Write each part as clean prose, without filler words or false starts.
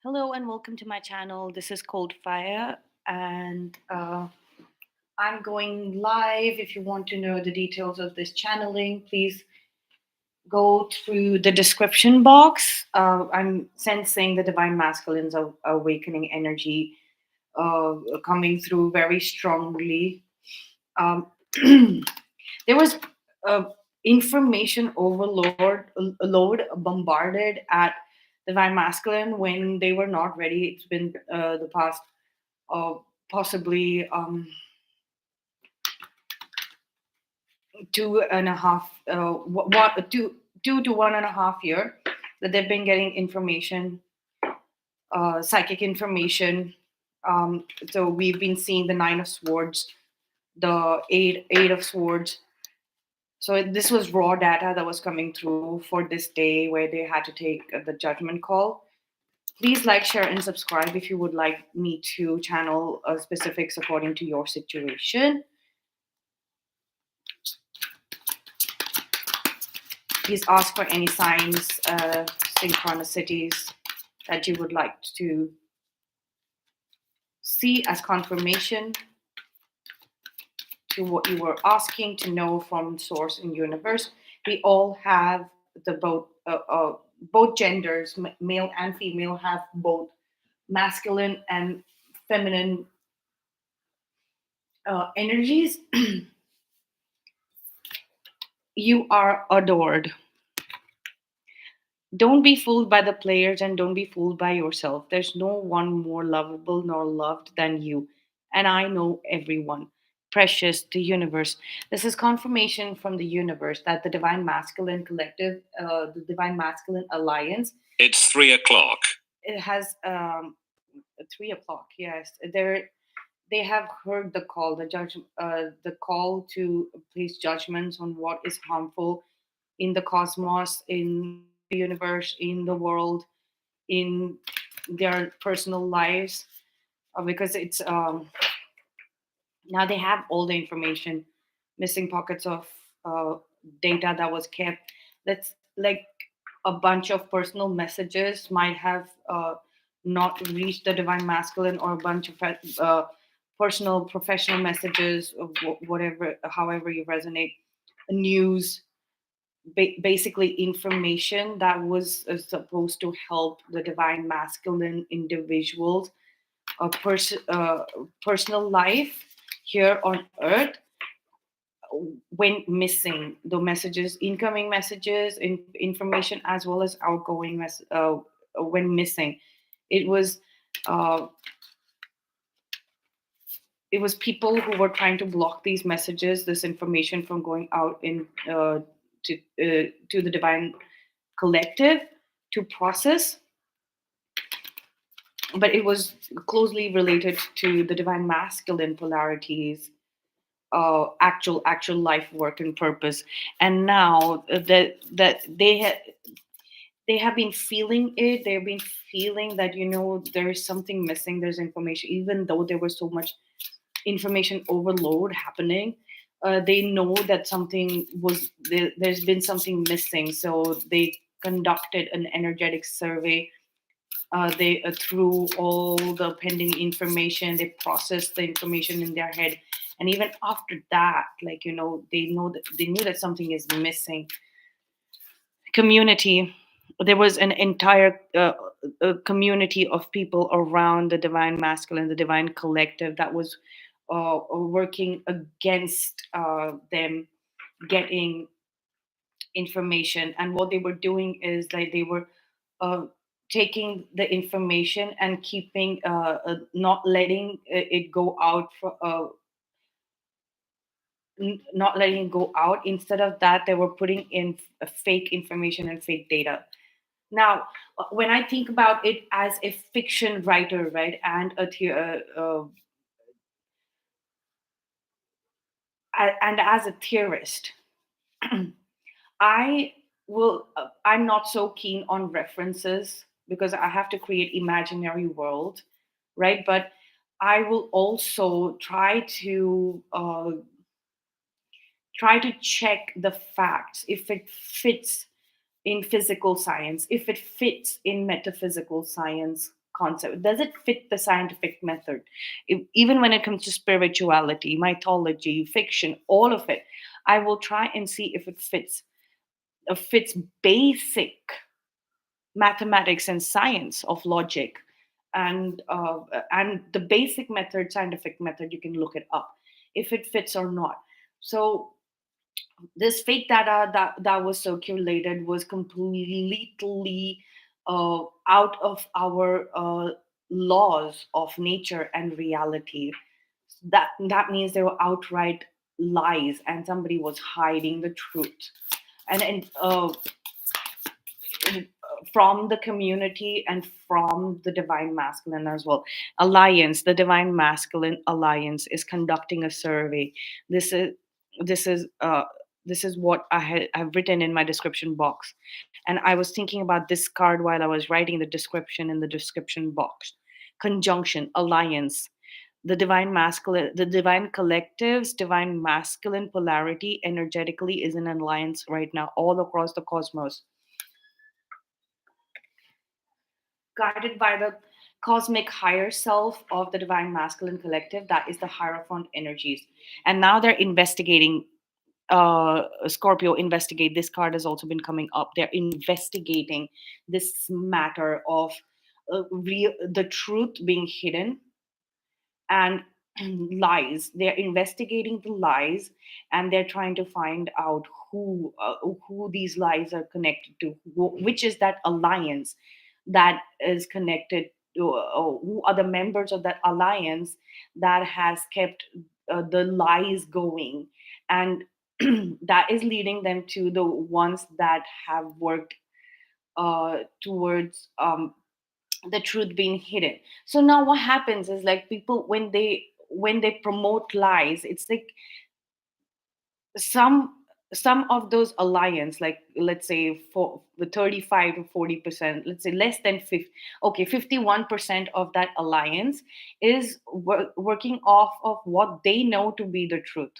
Hello and welcome to my channel. This is Coldfire, and I'm going live. If you want to know the details of this channeling, please go through the description box. I'm sensing the divine masculines of awakening energy coming through very strongly. Um, there was uh, information load bombarded at divine masculine when they were not ready. It's been the past uh, possibly 2.5 what 2 to 1.5 year that they've been getting information, psychic information. So we've been seeing the Nine of Swords, the eight of Swords. So this was raw data that was coming through for this day where they had to take the judgment call. Please like, share, and subscribe if you would like me to channel specifics according to your situation. Please ask for any signs, synchronicities that you would like to see as confirmation to what you were asking to know from source and universe. We all have the both genders, male and female, have both masculine and feminine energies. You are adored. Don't be fooled by the players and don't be fooled by yourself. There's no one more lovable nor loved than you. And I know everyone. Precious, the universe. This is confirmation from the universe that the Divine Masculine Collective, the Divine Masculine Alliance. It's 3 o'clock. It has 3 o'clock. Yes, they have heard the call, the call to place judgments on what is harmful in the cosmos, in the universe, in the world, in their personal lives, because it's now they have all the information, missing pockets of uh, data that was kept. That's like a bunch of personal messages might have not reached the divine masculine, or a bunch of personal professional messages of whatever, however you resonate, news, basically information that was supposed to help the divine masculine individuals personal life here on earth went missing. The messages, incoming messages, information, as well as outgoing went missing. It was uh, it was people who were trying to block these messages, this information from going out in to the divine collective to process, but it was closely related to the divine masculine polarities, actual life work and purpose. And now that they have been feeling it, they've been feeling that, there is something missing, there's information, even though there was so much information overload happening. They know that there's been something missing, so they conducted an energetic survey. They through all the pending information, they processed the information in their head, and even after that, they knew that something is missing. Community. There was an entire community of people around the divine masculine, the divine collective, that was working against them getting information. And what they were doing is, like, they were uh, taking the information and keeping not letting it go out not letting it go out. Instead of that, they were putting in fake information and fake data. Now, when I think about it as a fiction writer, right, and and as a theorist, I I'm not so keen on references because I have to create imaginary world, right? But I will also try to check the facts, if it fits in physical science, if it fits in metaphysical science concept? Does it fit the scientific method? Even when it comes to spirituality, mythology, fiction, all of it, I will try and see if it fits basic mathematics and science of logic, and the basic method, scientific method, you can look it up if it fits or not. So this fake data that was circulated was completely out of our laws of nature and reality. That means they were outright lies, and somebody was hiding the truth. And from the community and from the divine masculine as well. Alliance, the divine masculine alliance, is conducting a survey. This is this is uh, this is what I've written in my description box, and I was thinking about this card while I was writing the description in the description box. Conjunction, alliance, the divine collectives, divine masculine polarity energetically is in alliance right now all across the cosmos, guided by the cosmic higher self of the divine masculine collective, that is the hierophant energies. And now they're investigating, Scorpio investigate, this card has also been coming up, they're investigating this matter of the truth being hidden and lies. They're investigating the lies, and they're trying to find out who these lies are connected to, which is that alliance that is connected to, who are the members of that alliance that has kept the lies going, and that is leading them to the ones that have worked towards the truth being hidden. So now what happens is, like, people, when they promote lies, it's like some some of those alliance, like, let's say, for the 35 to 40%, let's say less than 50, okay, 51% of that alliance is working off of what they know to be the truth.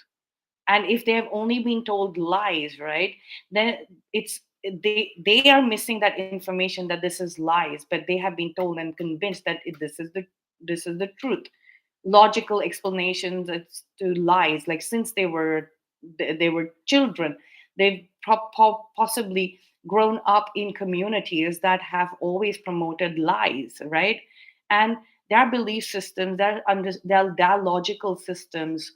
And if they have only been told lies, right, then it's they are missing that information, that this is lies, but they have been told and convinced that this is the truth. Logical explanations it's to lies, like, since they were children, they've possibly grown up in communities that have always promoted lies, right? And their belief systems, their logical systems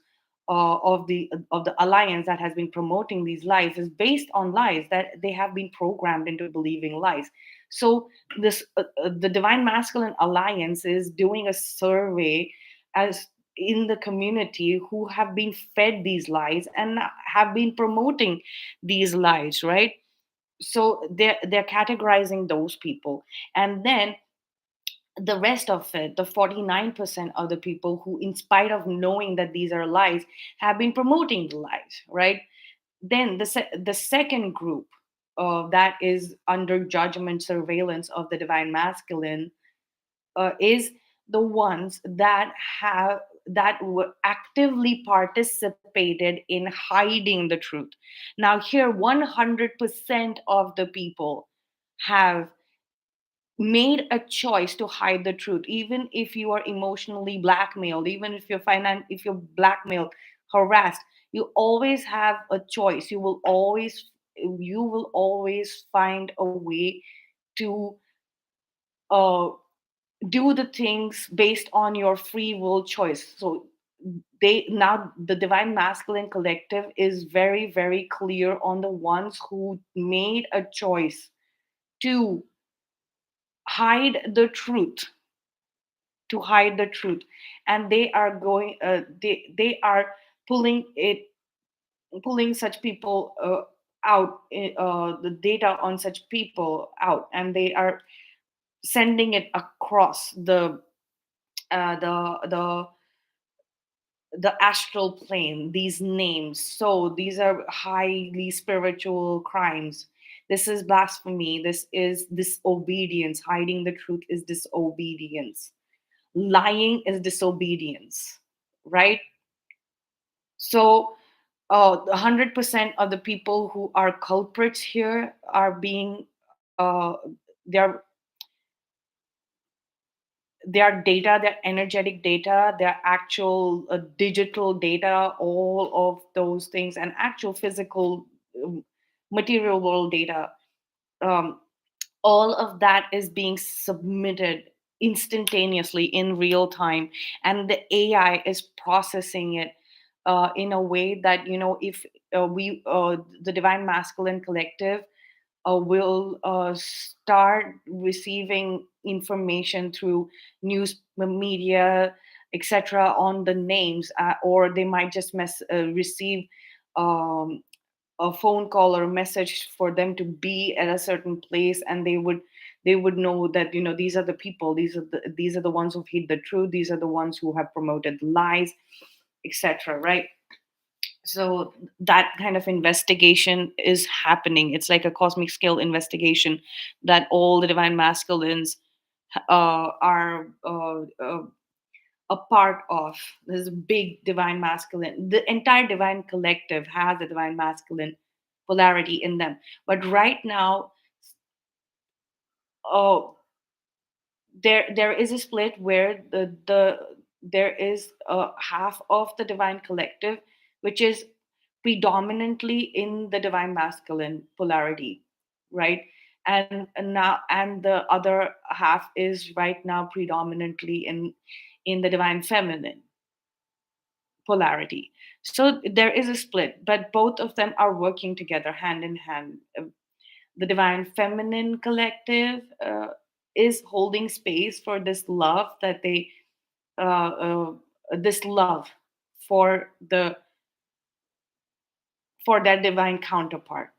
of the alliance that has been promoting these lies is based on lies, that they have been programmed into believing lies. So the divine masculine alliance is doing a survey as in the community who have been fed these lies and have been promoting these lies, right? So they're categorizing those people, and then the rest of it, the 49% of the people who, in spite of knowing that these are lies, have been promoting the lies, right? Then the second group that is under judgment surveillance of the divine masculine is the ones that were actively participated in hiding the truth. Now here, 100% of the people have made a choice to hide the truth, even if you are emotionally blackmailed, even if you're blackmailed, harassed, you always have a choice. You will always find a way to uh, do the things based on your free will choice. So they now the divine masculine collective is very, very clear on the ones who made a choice to hide the truth, and they are going they are pulling it pulling such people out, the data on such people out, and they are sending it across uh, the the the astral plane, these names. So these are highly spiritual crimes. This is blasphemy, this is disobedience. Hiding the truth is disobedience. Lying is disobedience, right? So 100% of the people who are culprits here are being they're their data, their energetic data, their actual digital data, all of those things, and actual physical um, material world data. Um, all of that is being submitted instantaneously in real time, and the AI is processing it in a way that, if we the divine masculine collective will start receiving information through news media, etc., on the names, or they might just receive um, a phone call or a message for them to be at a certain place, and they would know that, these are the people, these are the ones who've hid the truth, these are the ones who have promoted lies, etc., right? So that kind of investigation is happening. It's like a cosmic scale investigation that all the divine masculines are a part of. This big divine masculine, the entire divine collective has a divine masculine polarity in them. But right now, uh, there is a split where there is half of the divine collective which is predominantly in the divine masculine polarity, right? And the other half is right now predominantly in the divine feminine polarity. So there is a split, but both of them are working together hand in hand. The divine feminine collective is holding space for this love that they this love for the for their divine counterpart,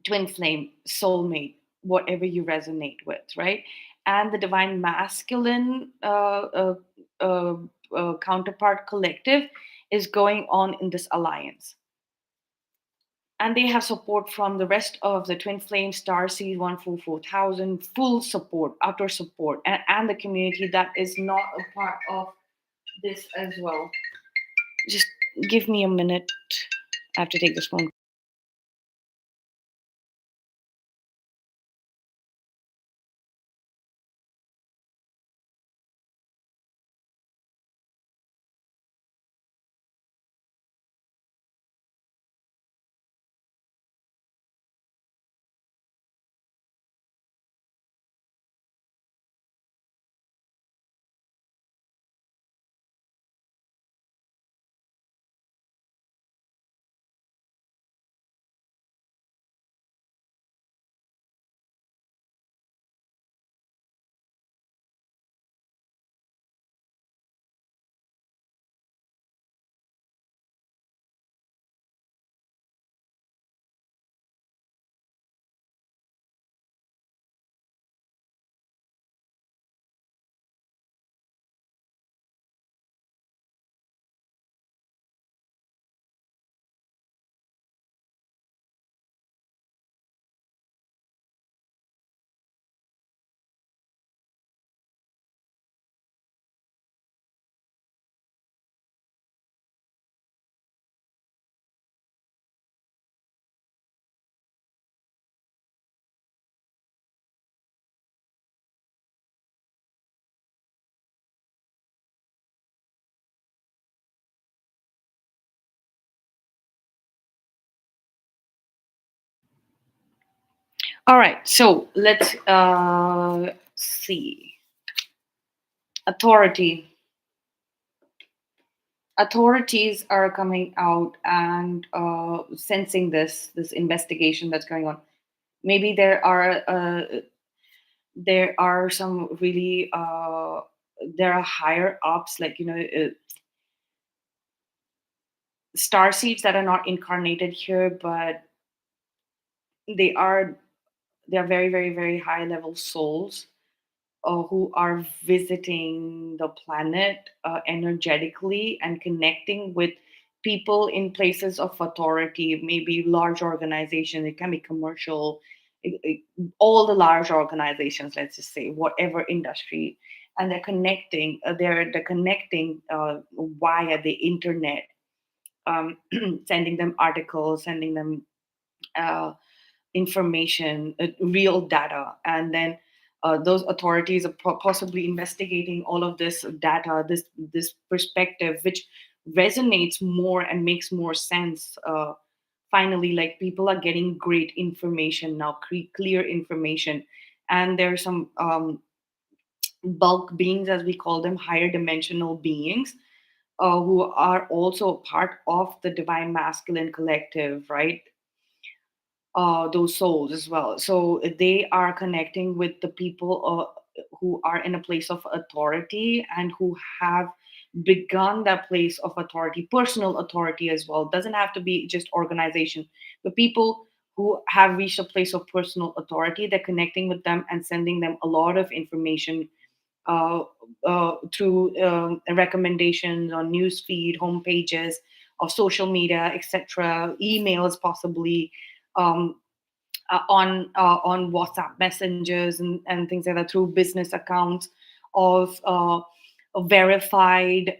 twin flame, soulmate, whatever you resonate with, right? And the divine masculine counterpart collective is going on in this alliance, and they have support from the rest of the twin flame star seed 144,000, full support, utter support, and the community that is not a part of this as well. Just give me a minute. I have to take this phone. All right, so let's see. Authority. Authorities are coming out and sensing this investigation that's going on. Maybe there are some really there are higher ups, like, star seeds that are not incarnated here, but they are they are very, very, very high level souls who are visiting the planet energetically and connecting with people in places of authority, maybe large organizations, it can be commercial, all the large organizations, let's just say, whatever industry, and they're connecting via the internet, sending them articles, sending them uh, information, real data, and then those authorities are possibly investigating all of this data, this perspective, which resonates more and makes more sense. Finally, like people are getting great information now, clear information, and there's some bulk beings, as we call them, higher dimensional beings, who are also part of the divine masculine collective, right? Those souls as well. So they are connecting with the people who are in a place of authority and who have begun that place of authority, personal authority as well. Doesn't have to be just organization, but people who have reached a place of personal authority, they're connecting with them and sending them a lot of information uh, through recommendations on newsfeed, home pages of social media, etc., emails possibly, um, on WhatsApp messengers and things like that, through business accounts of verified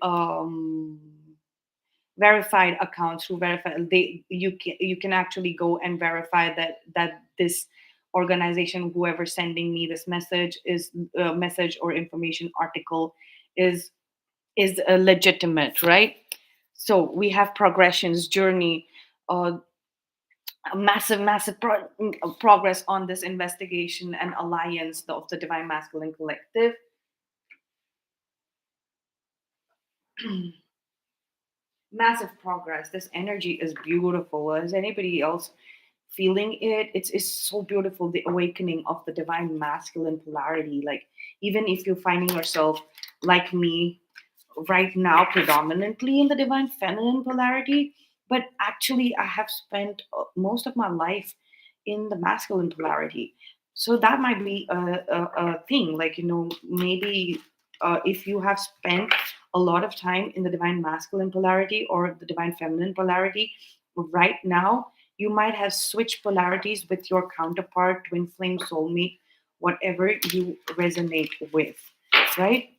accounts, through verified, you can actually go and verify that this organization, whoever sending me this message, is message or information article, is legitimate, right? So we have progressions, journey, uh, a massive progress on this investigation and alliance of the divine masculine collective. Massive progress. This energy is beautiful. Is anybody else feeling it? It's so beautiful, the awakening of the divine masculine polarity. Like, even if you're finding yourself like me right now predominantly in the divine feminine polarity, but actually I have spent most of my life in the masculine polarity. So that might be a thing, like, maybe if you have spent a lot of time in the divine masculine polarity or the divine feminine polarity right now, you might have switched polarities with your counterpart, twin flame, soulmate, whatever you resonate with, right?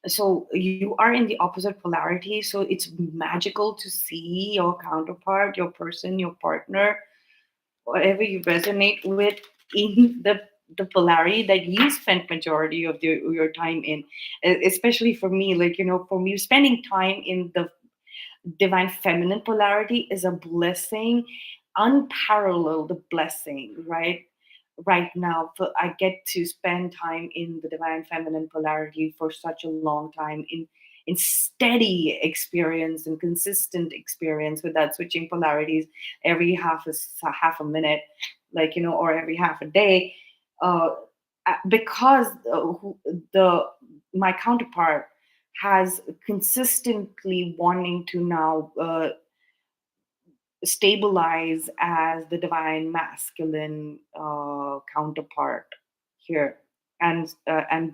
So you are in the opposite polarity, so it's magical to see your counterpart, your person, your partner, whatever you resonate with, in the polarity that you spent majority of your time in. Especially for me, like, for me, spending time in the divine feminine polarity is a blessing, unparalleled blessing, right now. So I get to spend time in the divine feminine polarity for such a long time, in steady experience and consistent experience, without switching polarities every half a minute, like, or every half a day, uh, because the my counterpart has consistently wanting to now stabilize as the divine masculine counterpart here, and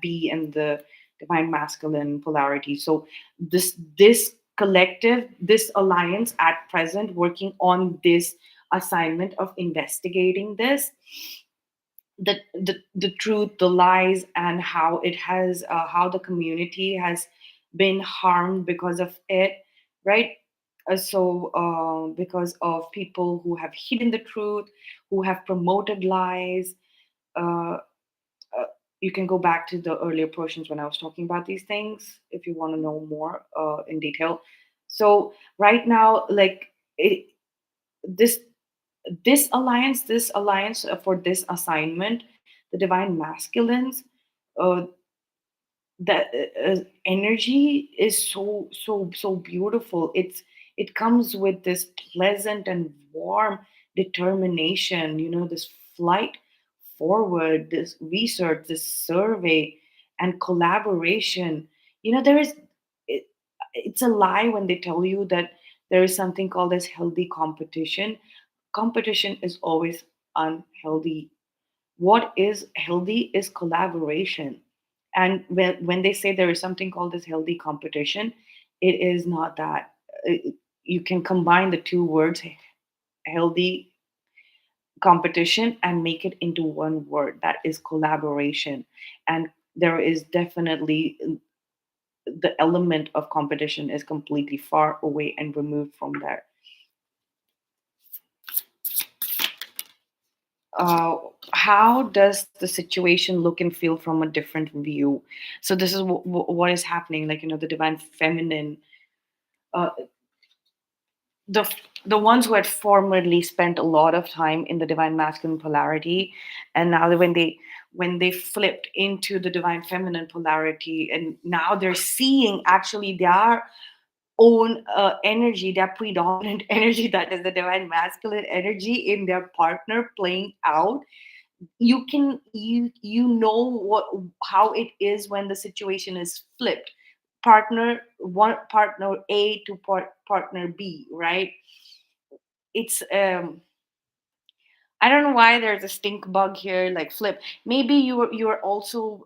be in the divine masculine polarity. So this collective, this alliance at present, working on this assignment of investigating this, the truth, the lies, and how it has how the community has been harmed because of it, right? Because of people who have hidden the truth, who have promoted lies. uh, uh, you can go back to the earlier portions when I was talking about these things if you want to know more in detail. So right now, like, this this alliance for this assignment, the divine masculines, uh, that energy is so beautiful. It comes with this pleasant and warm determination, this flight forward, this research, this survey, and collaboration. There is it, it's a lie when they tell you that there is something called as healthy competition. Competition is always unhealthy. What is healthy is collaboration. And when they say there is something called as healthy competition, it is not that. You can combine the two words, healthy competition, and make it into one word, that is collaboration. And there is definitely the element of competition is completely far away and removed from there. uh, how does the situation look and feel from a different view? So this is what is happening, like, the divine feminine, uh, the the ones who had formerly spent a lot of time in the divine masculine polarity, and now when they flipped into the divine feminine polarity, and now they're seeing actually their own energy, their predominant energy, that is the divine masculine energy, in their partner playing out. You know what, how it is when the situation is flipped, partner A to partner B, right? It's I don't know why there's a stink bug here, like flip. Maybe you were also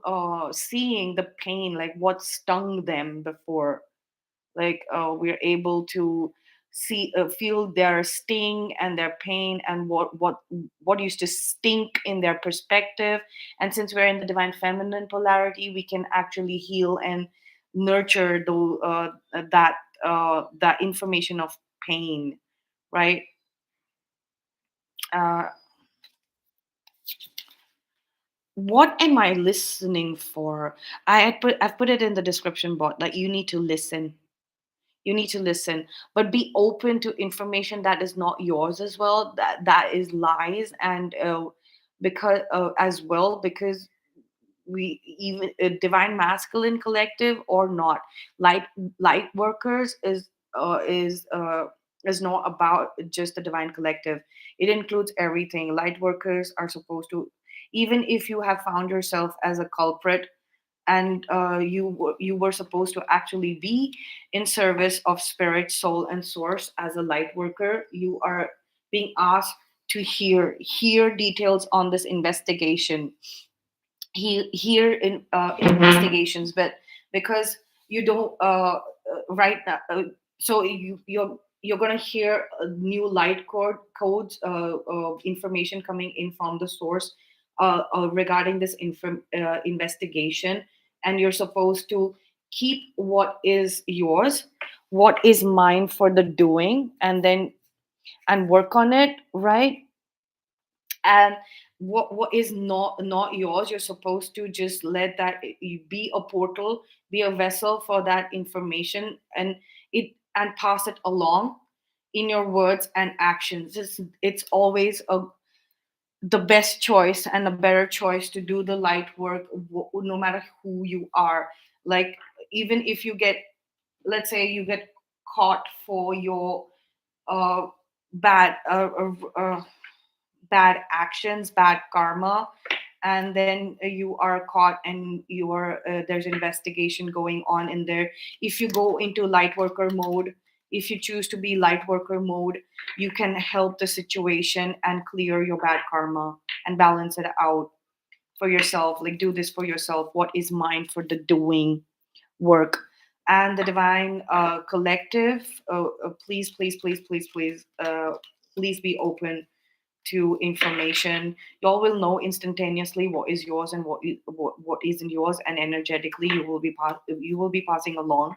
seeing the pain, like what stung them before. Like we're able to feel their sting and their pain, and what used to stink in their perspective. And since we're in the divine feminine polarity, we can actually heal and nurture that information of pain, right? uh, what am I listening for? I've put it in the description box, like you need to listen, but be open to information that is not yours as well, that is lies. And because as well, because we even divine masculine collective or not, light light workers is not about just the divine collective. It includes everything. Light workers are supposed to, even if you have found yourself as a culprit, and you were supposed to actually be in service of spirit, soul, and source. As a light worker, you are being asked to hear details on this investigation, hear in investigations. But because you don't right now, so you're going to hear new light codes, information coming in from the source regarding this investigation. And you're supposed to keep what is yours, what is mine for the doing, and work on it, right? And what is not yours, you're supposed to just let that be a portal, be a vessel for that information, and pass it along in your words and actions. It's always the best choice and a better choice to do the light work, no matter who you are. Like, even if you get, let's say you get caught for your uh, bad bad actions, bad karma, and then you are caught, and there's investigation going on in there. If you go into light worker mode, if you choose to be light worker mode, you can help the situation and clear your bad karma and balance it out for yourself. Like, do this for yourself, what is mine for the doing work. And the divine collective, please, please, please, please, please, please be open to information. Y'all will know instantaneously what is yours and what isn't yours, and energetically you will be passing along.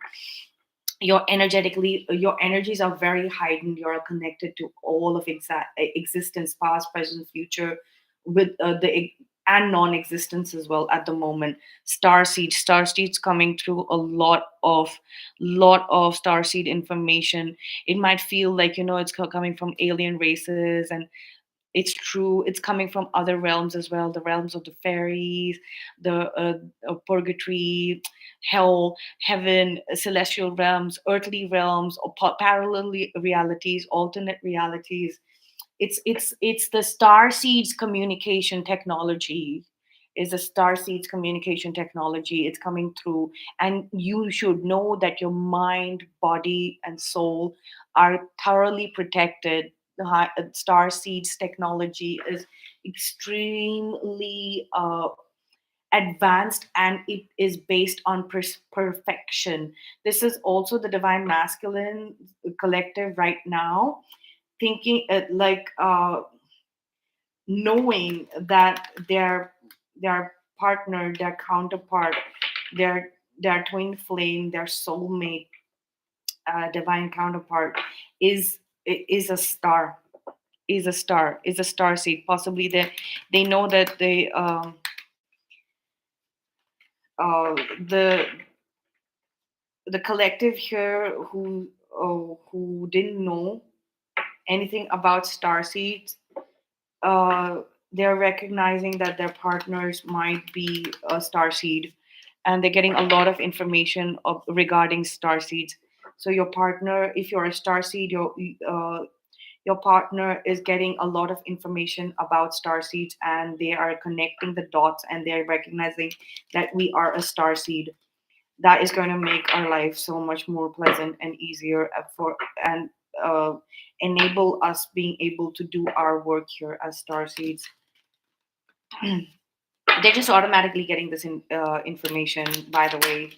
Your energies are very heightened. You're connected to all of existence, past, present, future, with and non-existence as well at the moment. Star seeds coming through, a lot of star seed information. It might feel like, it's coming from alien races, and it's true, it's coming from other realms as well, the realms of the fairies, the purgatory, hell, heaven, celestial realms, earthly realms, or parallel realities, alternate realities. It's the star seeds communication technology. Is a star seeds communication technology. It's coming through, and you should know that your mind, body, and soul are thoroughly protected. The star seeds technology is extremely advanced, and it is based on perfection. This is also the divine masculine collective right now, thinking knowing that their partner, their counterpart, their twin flame, their soulmate, divine counterpart is a star. is a star seed. Possibly they know that uh, the the collective here who didn't know anything about star seeds, uh, they're recognizing that their partners might be a star seed, and they're getting a lot of information regarding star seeds. So your partner, if you're a star seed, your partner is getting a lot of information about star seeds, and they are connecting the dots, and they're recognizing that we are a star seed. That is going to make our life so much more pleasant and easier for and uh, enable us being able to do our work here as star seeds. They're just automatically getting this information, by the way,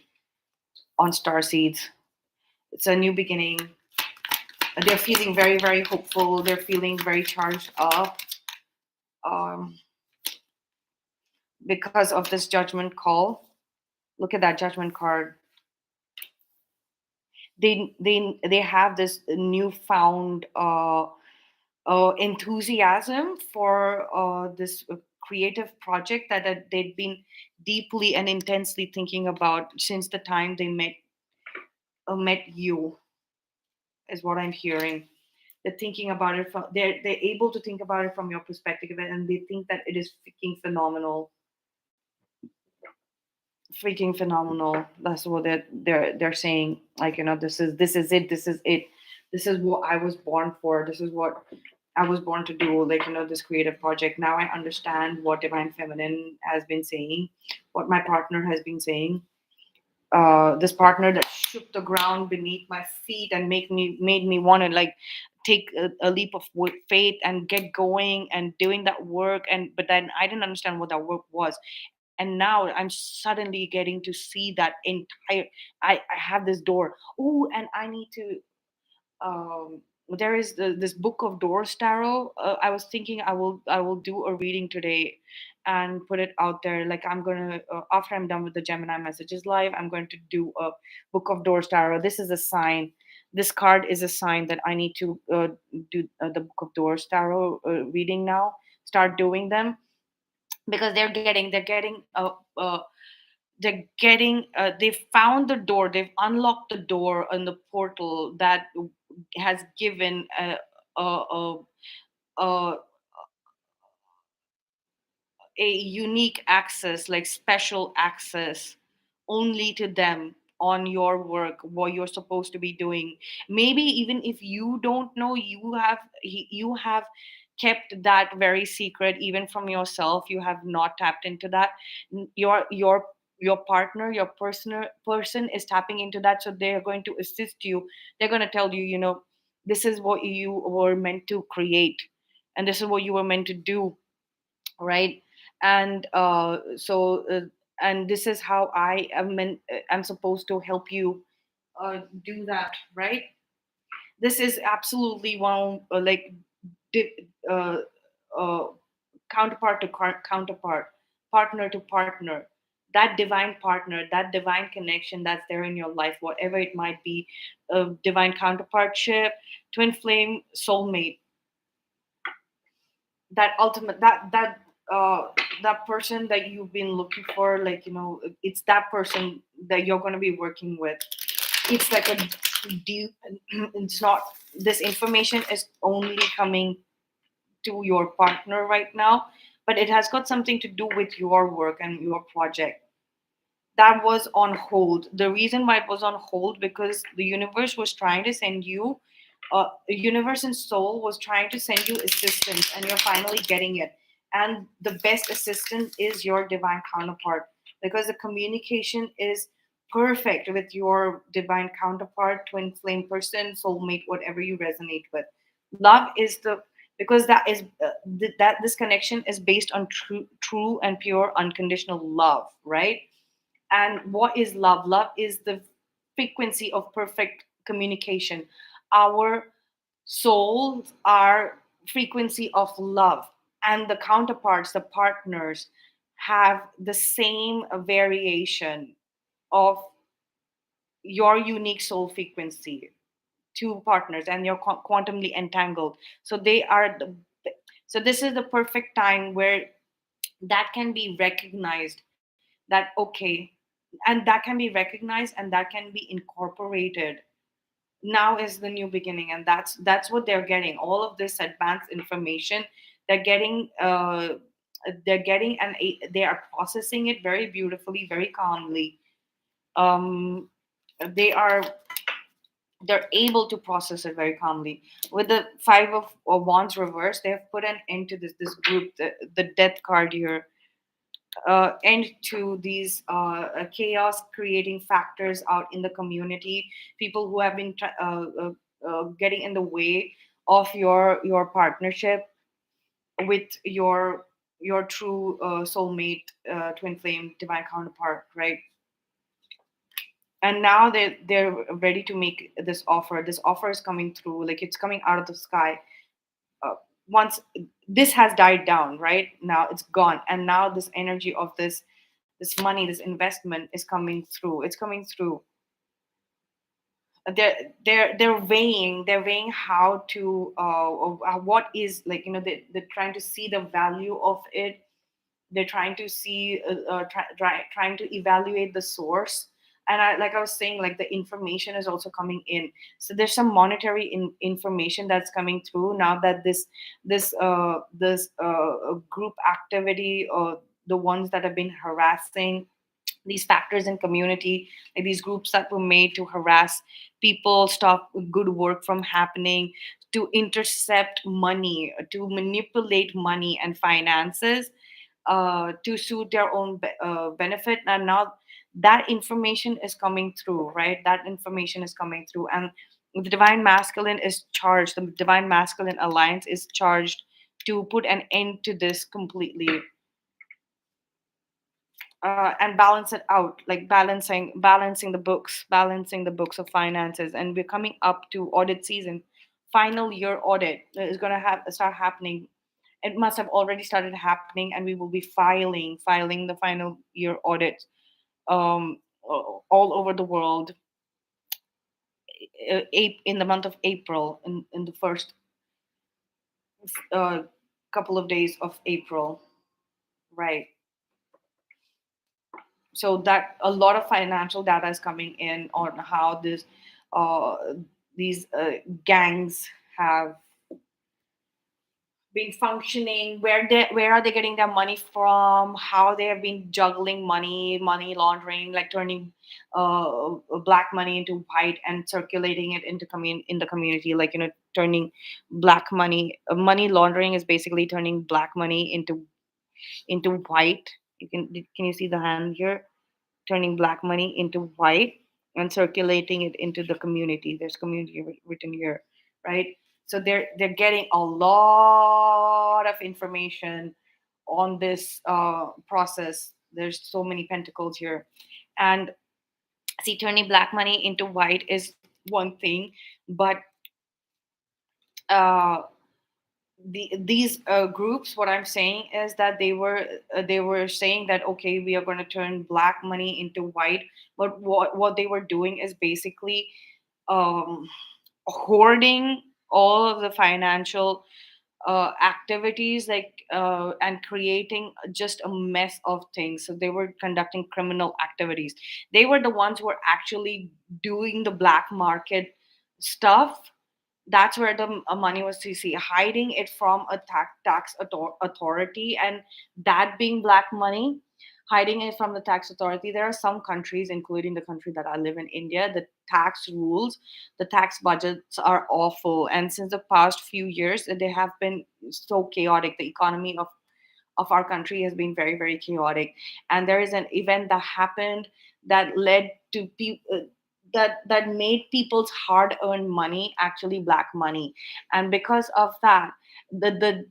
on star seeds. It's a new beginning. They're feeling very, very hopeful. They're feeling very charged up, um, because of this judgment call. Look at that judgment card. They have this newfound enthusiasm for this creative project that they'd been deeply and intensely thinking about since the time they met you, is what I'm hearing. They're thinking about it from they're able to think about it from your perspective, and they think that it is freaking phenomenal. Freaking phenomenal. That's what they're saying. Like, this is it. This is it. This is what I was born for. This is what I was born to do. Like, this creative project. Now I understand what Divine Feminine has been saying, what my partner has been saying. This partner that shook the ground beneath my feet and made me want to, like, take a leap of faith and get going and doing that work. And but then I didn't understand what that work was, and now I'm suddenly getting to see that entire. I have this door. Oh, and I need to. There is this book of doors tarot. I was thinking I will do a reading today and put it out there. Like, I'm gonna, after I'm done with the Gemini messages live, I'm going to do a book of doors tarot. This is a sign. This card is a sign that I need to do the book of doors tarot reading now. Start doing them, because they found the door. They've unlocked the door on the portal that has given a, a, a unique access, like special access only to them on your work, what you're supposed to be doing. Maybe even if you don't know, you have kept that very secret even from yourself. You have not tapped into that. Your partner, your person is tapping into that, so they're going to assist you. They're going to tell you, this is what you were meant to create, and this is what you were meant to do, right? And and this is how I'm supposed to help you do that, right? This is absolutely one, like, di- uh, uh, counterpart to counterpart, partner to partner. That divine partner, that divine connection that's there in your life, whatever it might be, divine counterpartship, twin flame, soulmate, that ultimate, that person that you've been looking for, like, it's that person that you're going to be working with. It's like a deep. It's not, this information is only coming to your partner right now, but it has got something to do with your work and your project that was on hold. The reason why it was on hold, because the universe was trying to send you, universe and soul was trying to send you assistance, and you're finally getting it. And the best assistant is your divine counterpart, because the communication is perfect with your divine counterpart, twin flame person, soulmate, whatever you resonate with. Love is the, because that is that this connection is based on true and pure unconditional love, right? And what is love? Love is the frequency of perfect communication. Our souls are frequency of love, and the counterparts, the partners, have the same variation of your unique soul frequency. two partners and you're quantumly entangled. So they are the, so this is the perfect time where that can be recognized, that okay, and that can be recognized and that can be incorporated. Now is the new beginning, and that's what they're getting, all of this advanced information. They're getting and they are processing it very beautifully, very calmly. um they are they're able to process it very calmly. With the five of wands reversed, they have put an end to this group, the death card here, end to these chaos creating factors out in the community, people who have been getting in the way of your partnership with your true soulmate, twin flame, divine counterpart, right? And now they're ready to make this offer. This offer is coming through, like it's coming out of the sky. Once this has died down, right now it's gone, and now this energy of this money, this investment is coming through. It's coming through. They're weighing how to what is, like, they're trying to see the value of it. They're trying to see trying to evaluate the source. And like I was saying, like the information is also coming in. So there's some monetary information that's coming through now that this group activity, or the ones that have been harassing these factors in community, like these groups that were made to harass people, stop good work from happening, to intercept money, to manipulate money and finances, to suit their own benefit. And now that information is coming through, right? That information is coming through, and the divine masculine is charged. The divine masculine alliance is charged to put an end to this completely, and balance it out, like balancing the books of finances. And we're coming up to audit season. Final year audit is going to have start happening. It must have already started happening, and we will be filing the final year audit, all over the world, in the month of April, in the first uh, couple of days of April, right? So that a lot of financial data is coming in on how uh, these gangs have been functioning, where are they getting their money from, how they have been juggling money laundering, like turning black money into white and circulating it in the community, like, turning black money, money laundering is basically turning black money into white. Can you see the hand here? Turning black money into white and circulating it into the community. There's community written here, right? So they're getting a lot of information on this process. There's so many pentacles here, and see, turning black money into white is one thing, but uh, these groups, what I'm saying is that they were saying that okay, we are going to turn black money into white, but what they were doing is basically um, hoarding all of the financial activities, like and creating just a mess of things. So they were conducting criminal activities. They were the ones who were actually doing the black market stuff. That's where the money was, to see, hiding it from a authority, and that being black money, hiding it from the tax authority. There are some countries, including the country that I live in, India, the tax rules, the tax budgets are awful, and since the past few years they have been so chaotic. The economy of our country has been very, very chaotic, and there is an event that happened that led to people, that made people's hard earned money actually black money. And because of that, the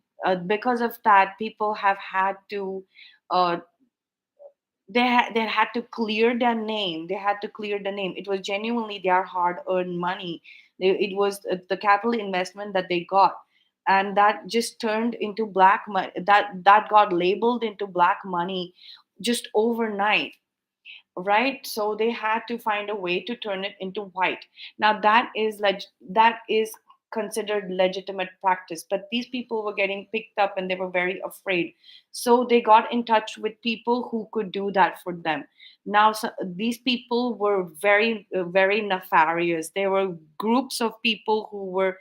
because of that, people have had to uh, they had to clear their name. They had to clear the name. It was genuinely their hard earned money. It was the capital investment that they got, and that just turned into black money. That got labeled into black money just overnight. right? So they had to find a way to turn it into white. Now that is considered legitimate practice, but these people were getting picked up and they were very afraid, so they got in touch with people who could do that for them. Now these people were very nefarious. There were groups of people who were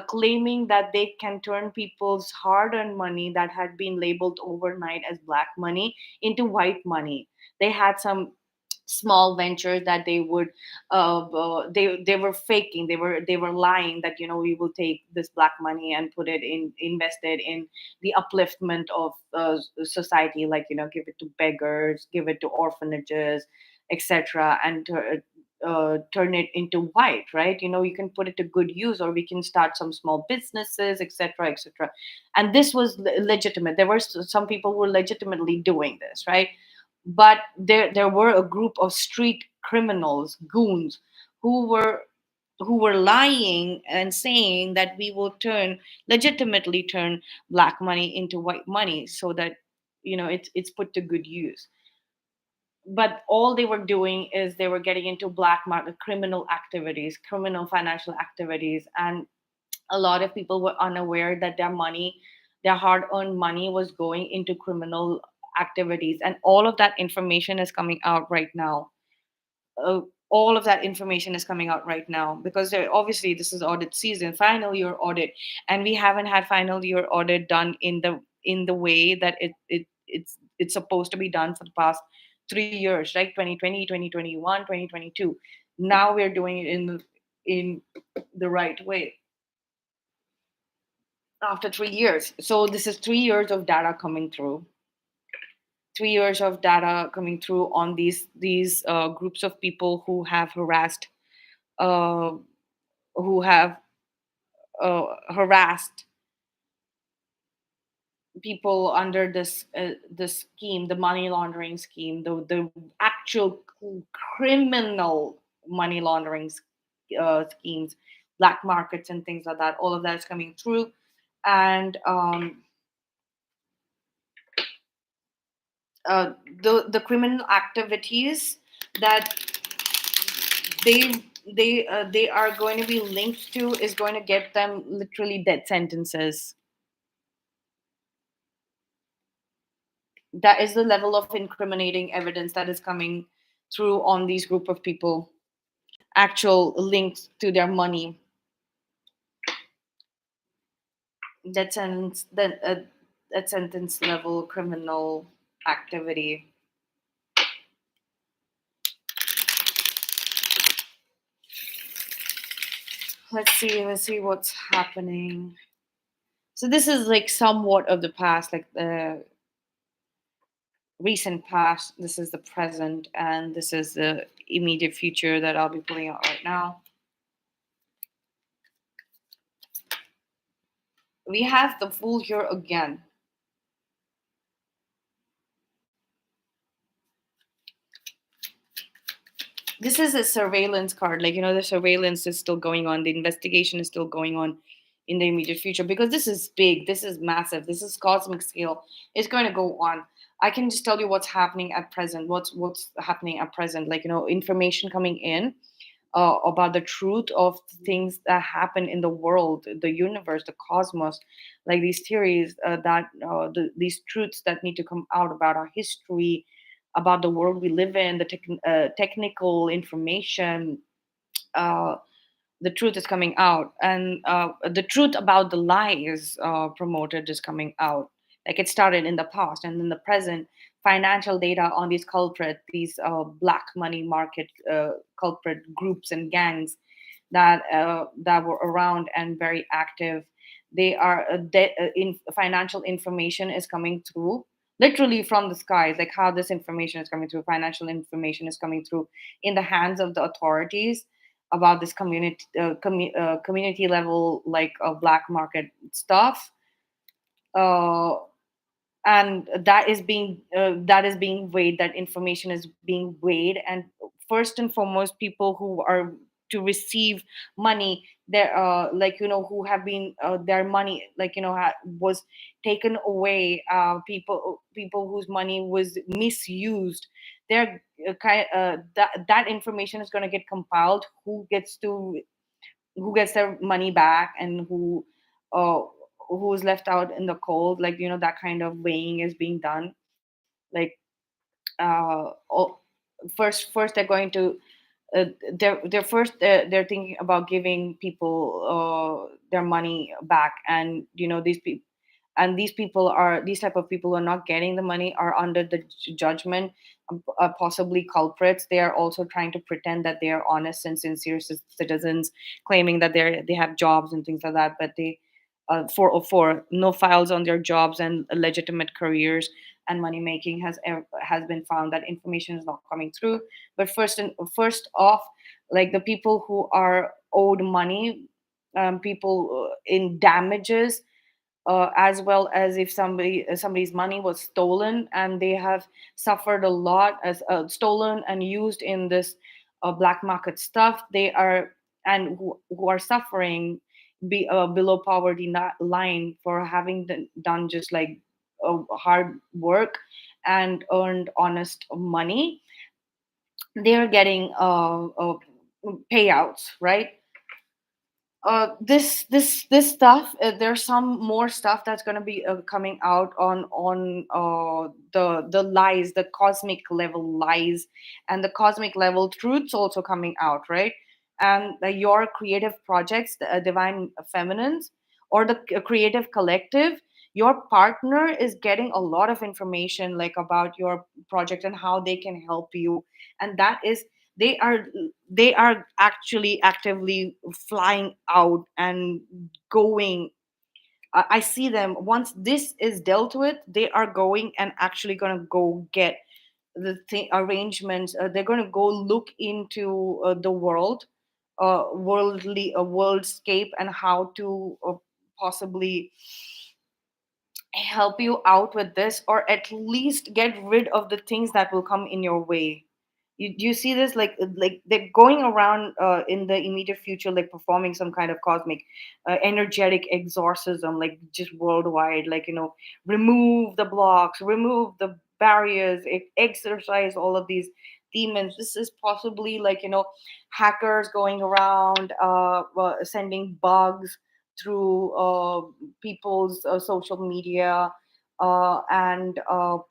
claiming that they can turn people's hard-earned money that had been labeled overnight as black money into white money. They had some small ventures that they would they were faking, they were lying that, we will take this black money and put it in, invested in the upliftment of society, like, give it to beggars, give it to orphanages, etc., and turn it into white, right? You can put it to good use, or we can start some small businesses, etc., etc. And this was legitimate. There were some people who were legitimately doing this, right? But there were a group of street criminals, goons, who were lying and saying that we will legitimately turn black money into white money, so that, it's put to good use. But all they were doing is they were getting into black market criminal activities, criminal financial activities, and a lot of people were unaware that their hard earned money was going into criminal activities. And all of that information is coming out right now. uh, all of that information is coming out right now because obviously this is audit season, final year audit, and we haven't had final year audit done in the way that it's supposed to be done for the past 3 years, right? 2020, 2021, 2022. Now we're doing it in the right way after 3 years. So this is 3 years of data coming through. 3 years of data coming through on these groups of people who have uh, harassed harassed people under this scheme, the money laundering scheme, the actual criminal money laundering schemes, black markets, and things like that. All of that is coming through, and uh, the criminal activities that they they are going to be linked to is going to get them literally death sentences. That is the level of incriminating evidence that is coming through on these group of people, actual links to their money. That sentence level criminal activity. Let's see what's happening. So this is like somewhat of the past, like the recent past. This is the present, and this is the immediate future that I'll be pulling out right now. We have the fool here again. This is a surveillance card. Like, the surveillance is still going on, the investigation is still going on in the immediate future, because this is big, this is massive, this is cosmic scale. It's going to go on. I can just tell you what's happening at present. What's happening at present, like, information coming in about the truth of things that happen in the world, the universe, the cosmos, like these theories these truths that need to come out about our history, about the world we live in, the technical information. Uh, the truth is coming out, and the truth about the lies promoted is coming out. Like, it started in the past and in the present. Financial data on these culprit, these black money market culprit groups and gangs that were around and very active. They are in financial information is coming through literally from the skies. Like, how this information is coming through, financial information is coming through in the hands of the authorities about this community level, like black market stuff. uh, and that is being weighed, that information is being weighed, and first and foremost, people who are to receive money, there like, who have been their money, like, was taken away, people whose money was misused. they're that information is going to get compiled, who gets their money back, and uh who's left out in the cold, like that kind of weighing is being done. Like oh, first they're going to they're first they're thinking about giving people their money back, and these type of people who are not getting the money are under the judgment, possibly culprits. They are also trying to pretend that they are honest and sincere citizens, claiming that they have jobs and things like that, but they for no files on their jobs and legitimate careers and money making has been found that information is not coming through. But first off, like the people who are owed money, people in damages, as well as if somebody's money was stolen and they have suffered a lot as stolen and used in this black market stuff, they are and who are suffering below poverty line for having done just like hard work and earned honest money. They are getting payouts, right? This stuff, there's some more stuff that's going to be coming out on the lies, the cosmic level lies, and the cosmic level truths also coming out, right? And your creative projects, the divine feminines, or the creative collective, your partner is getting a lot of information like about your project and how they can help you. And that is, they are they are actually actively flying out and going. I see them, once this is dealt with, they are going and actually going to go get the arrangements. They're going to go look into the worldscape, and how to possibly help you out with this, or at least get rid of the things that will come in your way. You see this, like they're going around in the immediate future, like performing some kind of cosmic energetic exorcism, like just worldwide, like remove the blocks, remove the barriers, exercise all of these demons. This is possibly like hackers going around sending bugs through people's social media and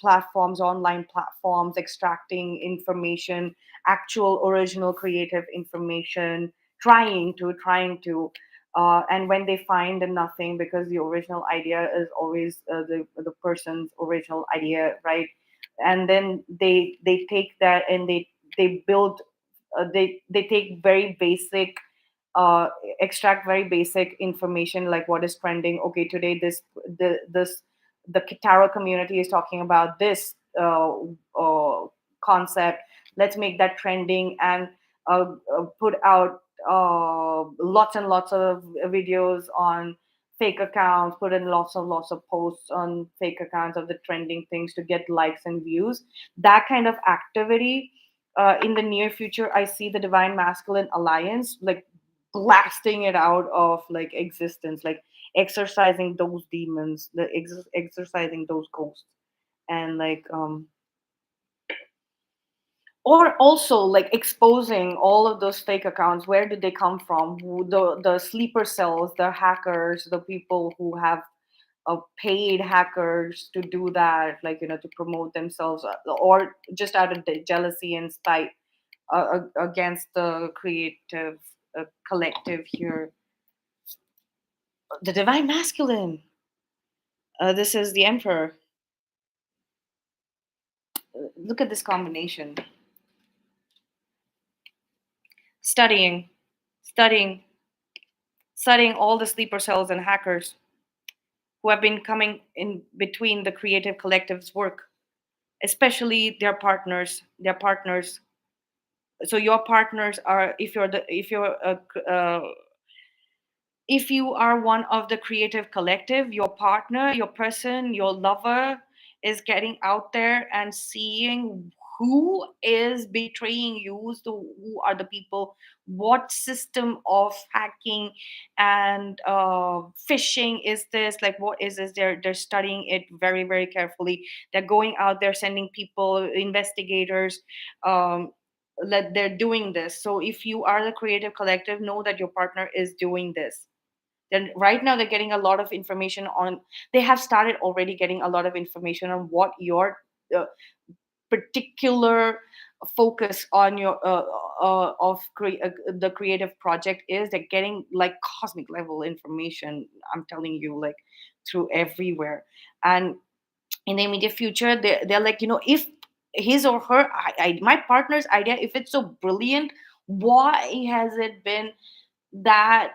platforms, online platforms, extracting information, actual original creative information, trying to. And when they find nothing, because the original idea is always the person's original idea, right? And then they take that and they build they take very basic uh, extract very basic information, like what is trending. Okay, today the tarot community is talking about this concept. Let's make that trending, and put out lots and lots of videos on fake accounts, put in lots of posts on fake accounts of the trending things to get likes and views. That kind of activity, in the near future, I see the divine masculine alliance like blasting it out of like existence, like exercising those demons, exercising those ghosts, and like or also like exposing all of those fake accounts. Where did they come from? The sleeper cells, the hackers, the people who have paid hackers to do that, like to promote themselves, or just out of the jealousy and spite against the creative collective here. The divine masculine. This is the emperor. Look at this combination. Studying, studying, studying all the sleeper cells and hackers who have been coming in between the creative collective's work, especially their partners. So your partners are, if you are one of the creative collective, your partner, your person, your lover is getting out there and seeing who is betraying you, who are the people, what system of hacking and phishing is this, like what is this. They're studying it very very carefully. They're going out there sending people, investigators, um, that they're doing this. So if you are the creative collective, know that your partner is doing this. Then right now they're getting a lot of information on, they have started already getting a lot of information on what your particular focus on your the creative project is. They're getting like cosmic level information, I'm telling you, like through everywhere. And in the immediate future, they're like, if his or her my partner's idea, if it's so brilliant, why has it been that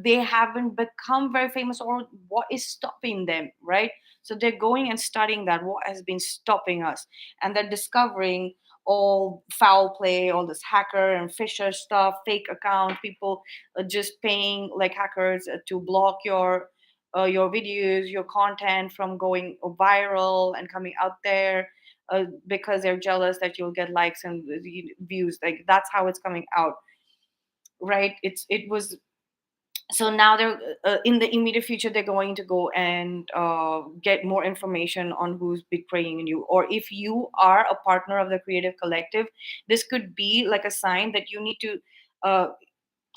they haven't become very famous, or what is stopping them, right? So they're going and studying that, what has been stopping us. And they're discovering all foul play, all this hacker and fisher stuff, fake account people, just paying like hackers to block your videos, your content from going viral and coming out there, because they're jealous that you'll get likes and views. Like that's how it's coming out, right? It was. So now they're in the immediate future, they're going to go and get more information on who's betraying you. Or if you are a partner of the creative collective, this could be like a sign that you need to uh,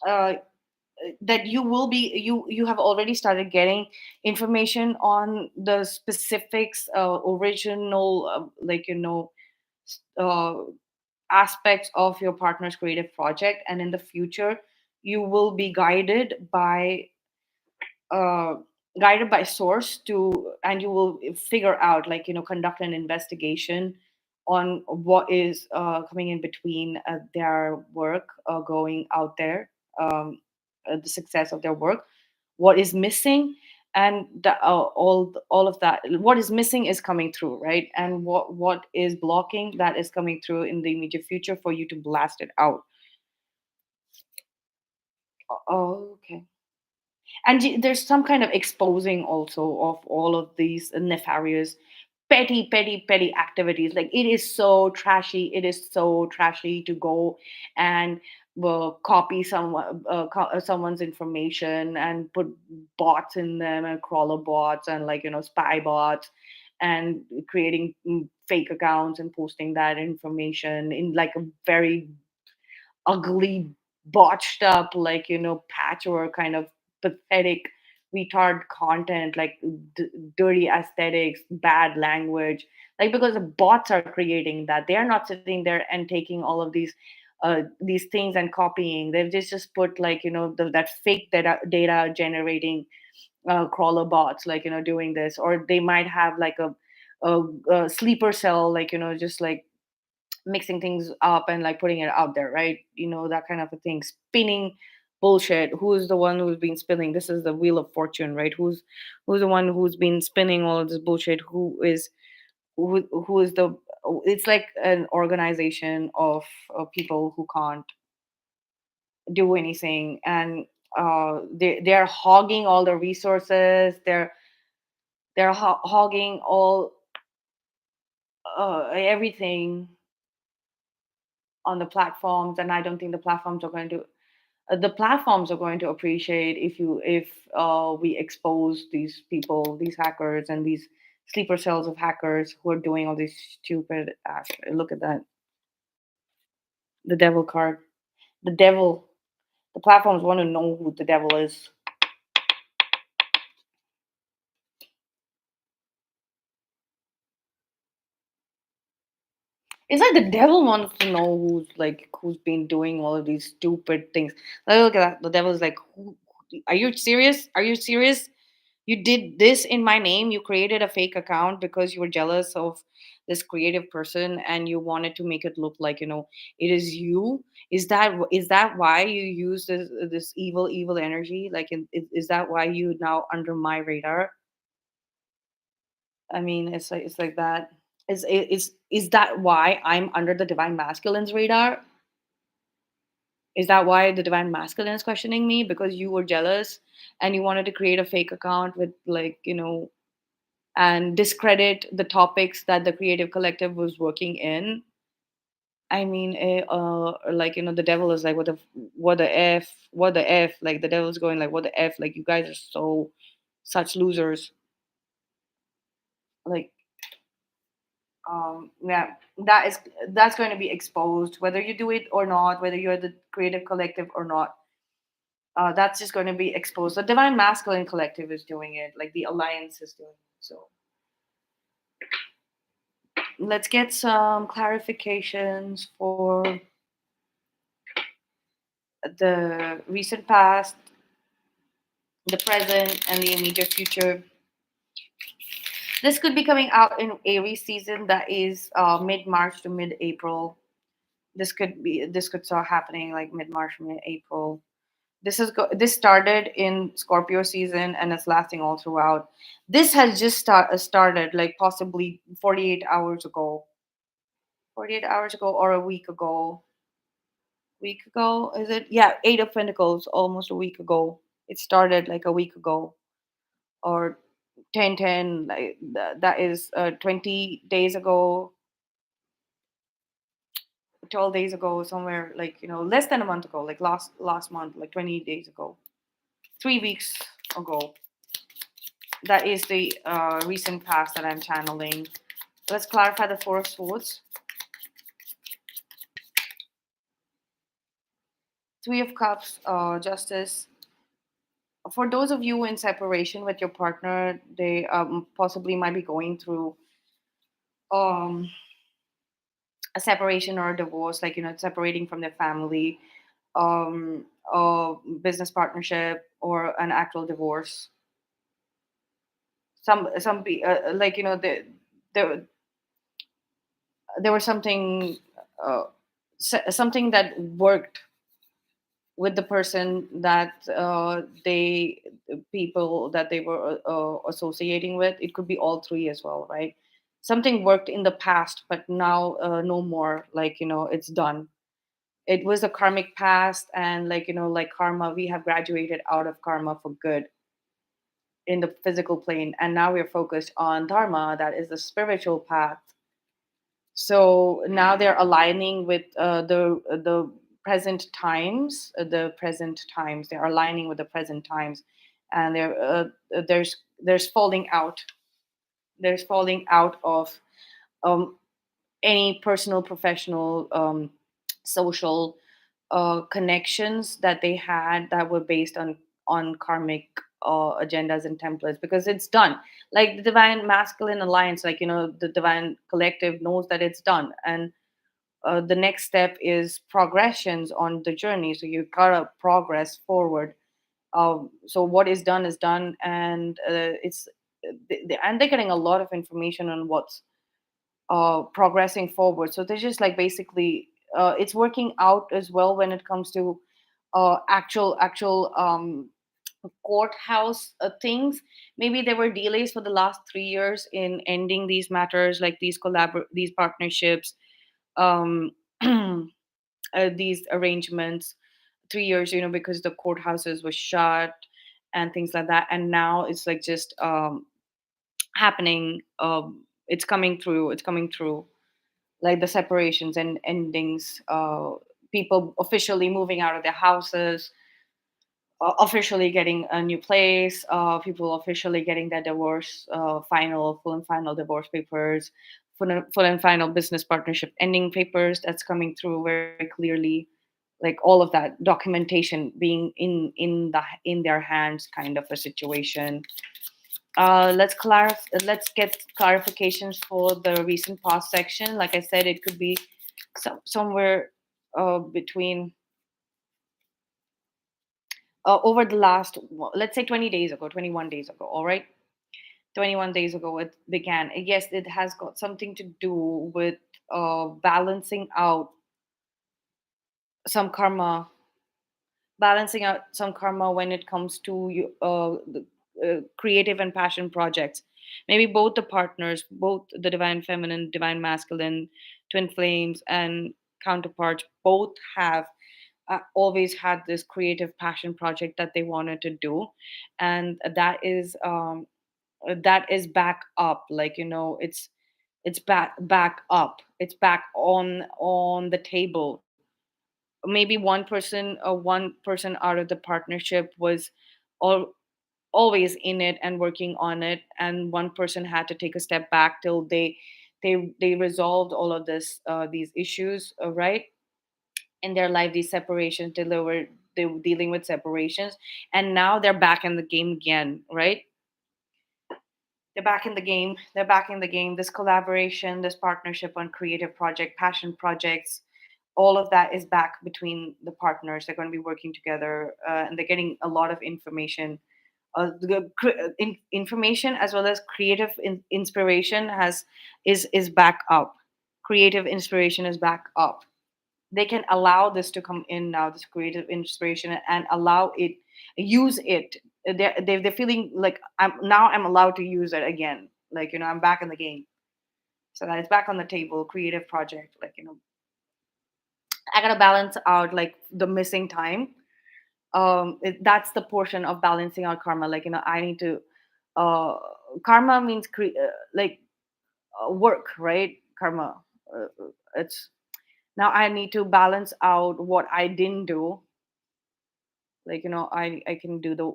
uh, that you will be, you have already started getting information on the specifics, original, uh, aspects of your partner's creative project. And in the future you will be uh, guided by source to, and you will figure out, like conduct an investigation on what is coming in between their work going out there, the success of their work, what is missing. And all of that, what is missing is coming through, right? And what is blocking, that is coming through in the immediate future for you to blast it out. Oh, okay. And there's some kind of exposing also of all of these nefarious, petty activities. Like it is so trashy, it is so trashy to go and copy someone's information and put bots in them, and crawler bots, and spy bots, and creating fake accounts and posting that information in like a very ugly, botched up, patchwork kind of pathetic, retard content, like dirty aesthetics, bad language. Like because the bots are creating that, they are not sitting there and taking all of these things and copying. They've just put that fake data generating crawler bots, doing this. Or they might have like a sleeper cell, just like mixing things up and like putting it out there, right? That kind of a thing. Spinning bullshit. Who's the one who's been spinning? This is the wheel of fortune, right? Who's the one who's been spinning all of this bullshit? Who is the? It's like an organization of people who can't do anything, and they're hogging all the resources. They're hogging all everything on the platforms. And I don't think the platforms are going to appreciate if we expose these people, these hackers, and these sleeper cells of hackers who are doing all these stupid ass. Look at that, the devil card, the devil. The platforms want to know who the devil is. It's like the devil wants to know who's been doing all of these stupid things. Like, look at that. The devil's like, are you serious? Are you serious? You did this in my name. You created a fake account because you were jealous of this creative person, and you wanted to make it look like it is you. Is that why you use this evil energy? Like, is that why you now under my radar? I mean, it's like that. Is that why I'm under the divine masculine's radar? Is that why the divine masculine is questioning me? Because you were jealous and you wanted to create a fake account with and discredit the topics that the creative collective was working in. I mean, like, the devil is like, what the f, what the f, like the devil's going like, what the f, like you guys are so such losers. Like, yeah, that's going to be exposed whether you do it or not, whether you're the creative collective or not. That's just going to be exposed. The divine masculine collective is doing it, like the alliance is doing it. So let's get some clarifications for the recent past, the present, and the immediate future. This could be coming out in Aries season, that is mid March to mid April. This could start happening like mid March, mid April. This started in Scorpio season and it's lasting all throughout. This has just started like possibly 48 hours ago. 48 hours ago or a week ago. Week ago, is it? Yeah, 8 of Pentacles, almost a week ago. It started like a week ago, or 10 10, like that is 20 days ago, 12 days ago, somewhere, like, less than a month ago, like last month, like 20 days ago, 3 weeks ago. That is the recent past that I'm channeling. Let's clarify the Four of Swords. Three of Cups, Justice. For those of you in separation with your partner, they possibly might be going through um, a separation or a divorce, like, separating from their family, um, a business partnership, or an actual divorce. Like, there there was uh, something that worked with the person that they people that they were associating with. It could be all three as well, right? Something worked in the past but now no more, like, it's done. It was a karmic past, and, like, like karma, we have graduated out of karma for good in the physical plane, and now we're focused on dharma, that is the spiritual path. So now they're aligning with the present times. They're aligning with the present times, and there's falling out. There's falling out of um, any personal, professional, social connections that they had that were based on karmic agendas and templates, because it's done. Like the divine masculine alliance, like, the divine collective knows that it's done, and the next step is progressions on the journey. So you gotta progress forward. So what is done is done, and and they're getting a lot of information on what's progressing forward. So they're just like basically it's working out as well when it comes to actual courthouse things. Maybe there were delays for the last 3 years in ending these matters, like these partnerships, um, these arrangements. 3 years, because the courthouses were shut and things like that. And now it's like just happening. It's coming through. It's coming through, like the separations and endings. People officially moving out of their houses, officially getting a new place, people officially getting their divorce, full and final divorce papers, full and final business partnership ending papers. That's coming through very clearly, like all of that documentation being in their hands, kind of a situation. Let's get clarifications for the recent past section. Like I said, it could be somewhere between over the last, let's say, 20 days ago, 21 days ago. All right, 21 days ago it began. Yes, it has got something to do with balancing out some karma, when it comes to the creative and passion projects. Maybe both the partners, both the divine feminine, divine masculine, twin flames, and counterparts, both have always had this creative passion project that they wanted to do, and that is that is back up, like it's back up, it's back on the table. Maybe one person out of the partnership was all always in it and working on it, and one person had to take a step back till they resolved all of these issues, right, in their life, these separations, they were dealing with separations, and now they're back in the game again, right? They're back in the game. They're back in the game. This collaboration, this partnership on creative project, passion projects, all of that is back between the partners. They're going to be working together, and they're getting a lot of information. Information as well as creative inspiration is back up. Creative inspiration is back up. They can allow this to come in now, this creative inspiration, and allow it, use it. They're feeling like I'm allowed to use it again, like I'm back in the game. So that it's back on the table, creative project, like I gotta balance out like the missing time. That's the portion of balancing out karma, like I need to uh karma means like work, right? Karma, it's now I need to balance out what I didn't do, like I can do the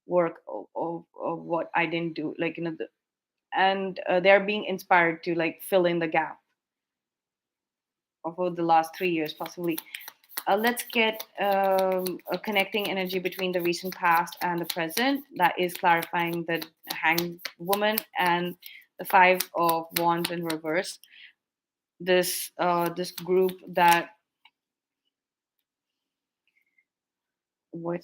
work of what I didn't do, like and they're being inspired to like fill in the gap over the last 3 years possibly. Let's get a connecting energy between the recent past and the present, that is clarifying the hanged woman and the five of wands in reverse. This group that what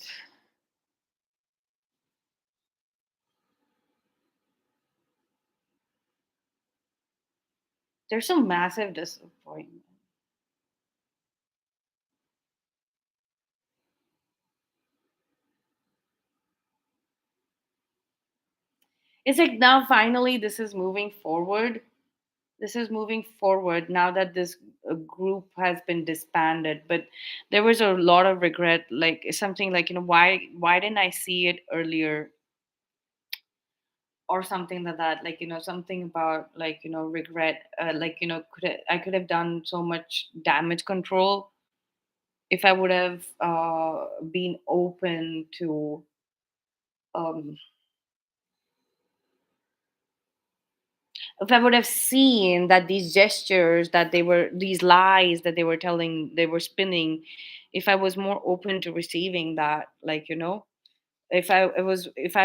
there's some massive disappointment. It's like now finally this is moving forward. This is moving forward now that this group has been disbanded, but there was a lot of regret, like something like why didn't I see it earlier, or something like that, like something about like regret, like I could have done so much damage control if I would have been open to um if I would have seen that these gestures that they were, these lies that they were telling, they were spinning, if I was more open to receiving that, like if I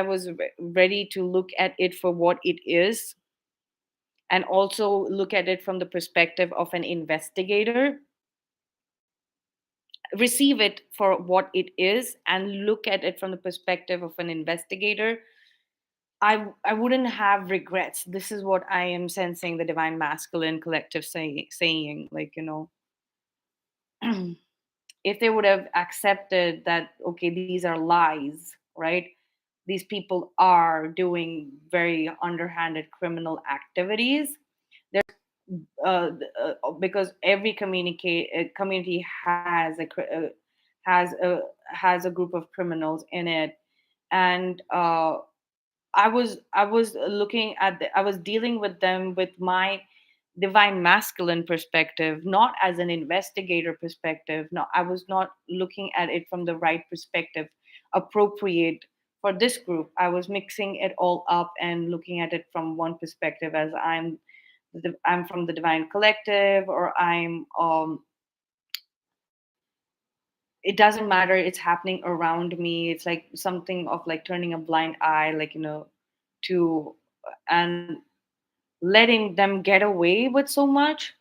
was ready to look at it for what it is, and also look at it from the perspective of an investigator, receive it for what it is and look at it from the perspective of an investigator, I wouldn't have regrets. This is what I am sensing the divine masculine collective saying, like if they would have accepted that, okay, these are lies, right? These people are doing very underhanded criminal activities. There's because every community has has a has a group of criminals in it, and I was looking at I was dealing with them with my divine masculine perspective, not as an investigator perspective. No, I was not looking at it from the right perspective, appropriate for this group. I was mixing it all up and looking at it from one perspective, as I'm from the divine collective, or it doesn't matter, it's happening around me. It's like something of like turning a blind eye, like to and letting them get away with so much,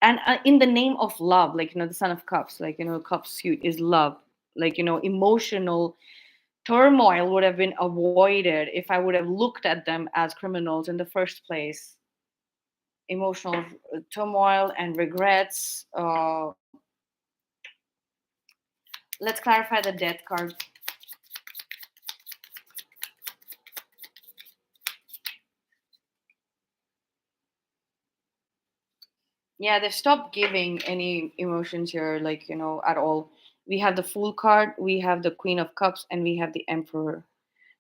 and in the name of love, like the son of cups, like cup suit is love, like emotional turmoil would have been avoided if I would have looked at them as criminals in the first place. Emotional turmoil and regrets. Let's clarify the death card. Yeah, they've stopped giving any emotions here, like at all. We have the Fool card, we have the Queen of Cups, and we have the Emperor.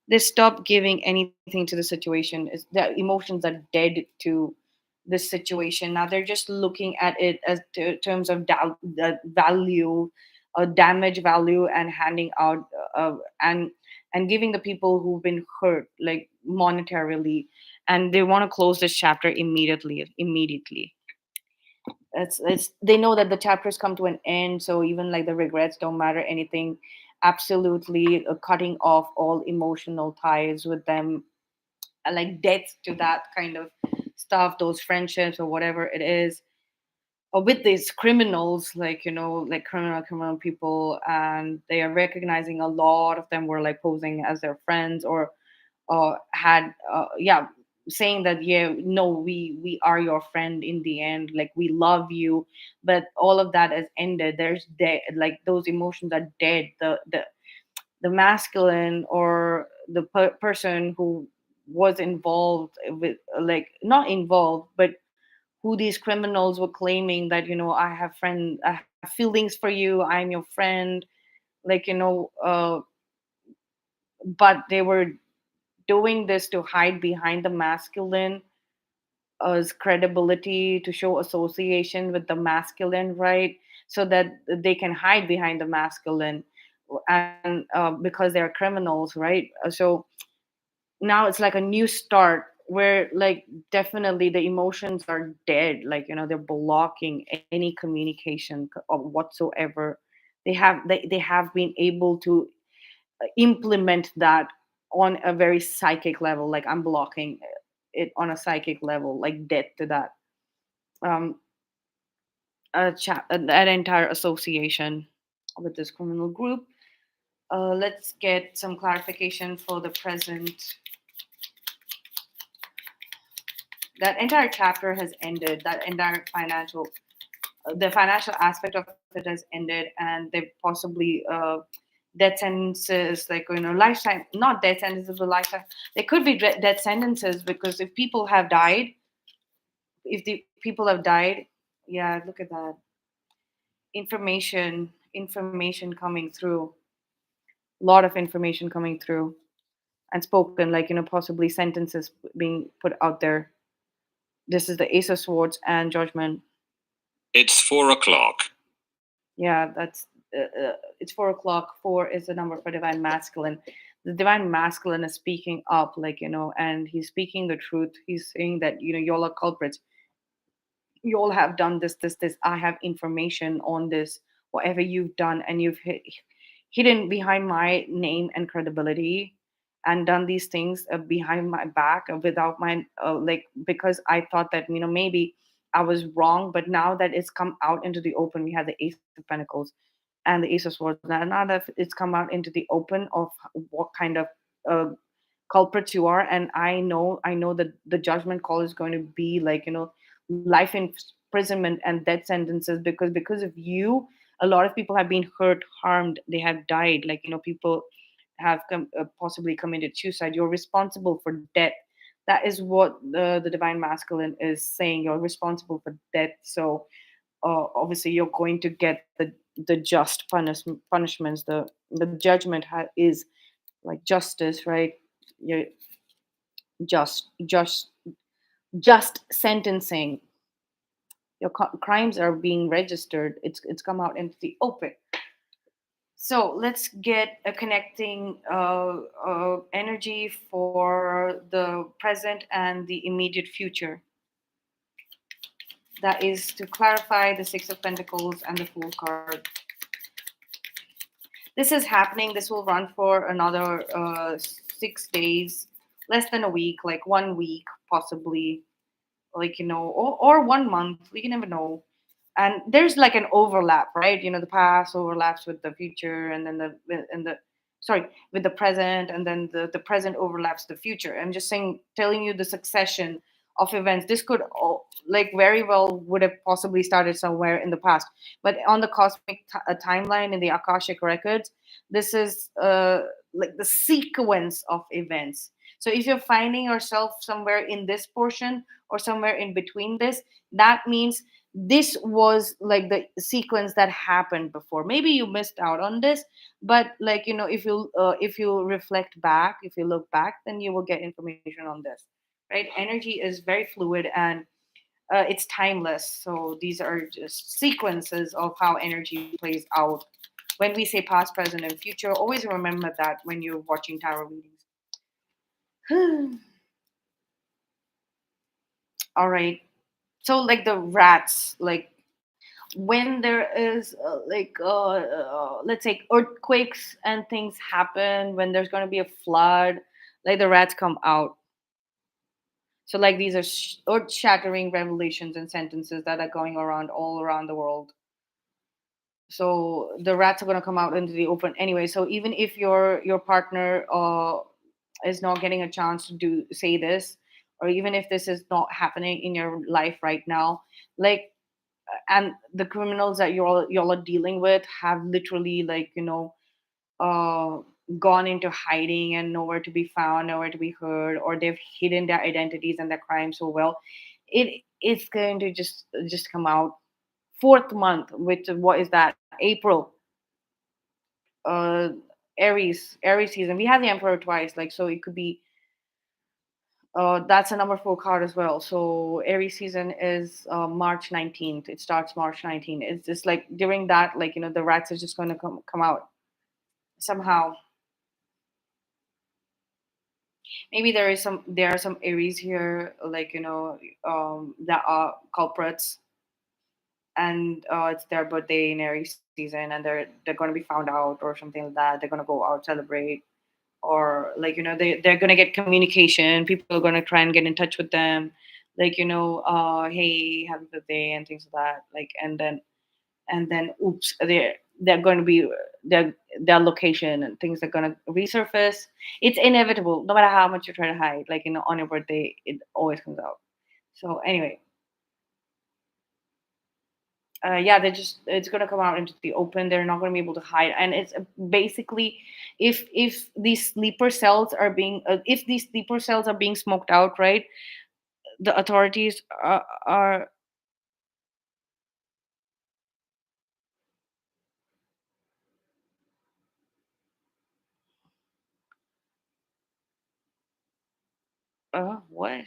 They stop giving anything to the situation. The emotions are dead to this situation. Now they're just looking at it as terms of value, damage value, and handing out and giving the people who've been hurt like monetarily, and they want to close this chapter immediately. It's they know that the chapters come to an end, so even like the regrets don't matter anything. Absolutely cutting off all emotional ties with them, like death to that kind of stuff, those friendships or whatever it is, or with these criminals, like like criminal people, and they are recognizing a lot of them were like posing as their friends, or had yeah, saying that, yeah, no, we are your friend in the end, like we love you. But all of that has ended. There's dead, like those emotions are dead. The masculine or the person who was involved with, like not involved, but who these criminals were claiming that, I have feelings for you, I'm your friend, like but they were doing this to hide behind the masculine as credibility, to show association with the masculine, right? So that they can hide behind the masculine, and because they're criminals, right? So now it's like a new start where, like, definitely the emotions are dead, like they're blocking any communication of whatsoever. They have been able to implement that on a very psychic level, like I'm blocking it on a psychic level, like death to that that entire association with this criminal group. Let's get some clarification for the present. That entire chapter has ended. That entire the financial aspect of it has ended, and they possibly death sentences, like lifetime, not death sentences, but lifetime. There could be death sentences, because if people have died, if the people have died, yeah, look at that information coming through, a lot of information coming through and spoken, like possibly sentences being put out there. This is the Ace of Swords and Judgment. It's 4 o'clock. Yeah, it's 4 o'clock. Four is the number for divine masculine. The divine masculine is speaking up, like and he's speaking the truth. He's saying that y'all are culprits. You all have done this. I have information on this, whatever you've done, and you've hidden behind my name and credibility, and done these things behind my back, without my like, because I thought that maybe I was wrong. But now that it's come out into the open, we have the Ace of Pentacles and the Ace of Swords. Now that it's come out into the open of what kind of uh, culprits you are, and I know that the judgment call is going to be like life imprisonment and death sentences, because of you, a lot of people have been hurt, harmed, they have died, like people have possibly committed suicide. You're responsible for death. That is what the divine masculine is saying. You're responsible for death. So obviously you're going to get the just punishments. The judgment is like justice, right? You're just just just sentencing. Your crimes are being registered. It's come out into the open. So let's get a connecting energy for the present and the immediate future. That is to clarify the Six of Pentacles and the Fool card. This is happening. This will run for another 6 days, less than a week, like 1 week possibly, like or 1 month. We can never know. And there's like an overlap, right? The past overlaps with the future, and then the sorry, with the present, and then the present overlaps the future. I'm just saying, telling you the succession of events. This could like very well would have possibly started somewhere in the past, but on the cosmic timeline in the Akashic records, this is like the sequence of events. So if you're finding yourself somewhere in this portion or somewhere in between this, that means this was like the sequence that happened before. Maybe you missed out on this, but like, if you reflect back, if you look back, then you will get information on this, right? Energy is very fluid, and it's timeless. So these are just sequences of how energy plays out. When we say past, present, and future, always remember that when you're watching tarot readings. All right. So like the rats, like when there is let's say earthquakes and things happen, when there's going to be a flood, like the rats come out. So like these are earth shattering revelations and sentences that are going around all around the world. So the rats are going to come out into the open anyway. So even if your partner is not getting a chance to do say this, or even if this is not happening in your life right now, like, and the criminals that y'all are dealing with have literally, like, uh gone into hiding and nowhere to be found, nowhere to be heard, or they've hidden their identities and their crimes so well, it's going to just come out. Fourth month, which, what is that, April, uh Aries season. We have the Emperor twice, like, so it could be, that's a number four card as well. So Aries season is March 19th. It starts March 19th. It's just like during that, like, the rats are just going to come out somehow. Maybe there are some Aries here, like, that are culprits, and it's their birthday in Aries season, and they're going to be found out or something like that. They're going to go out, celebrate, or like, they're going to get communication. People are going to try and get in touch with them, like, hey, happy birthday and things like that, like, and then oops, they're going to be their location and things are going to resurface. It's inevitable, no matter how much you try to hide, like, on your birthday it always comes out. So anyway, yeah, it's going to come out into the open. They're not going to be able to hide, and it's basically, if these sleeper cells are being smoked out, right? The authorities are what?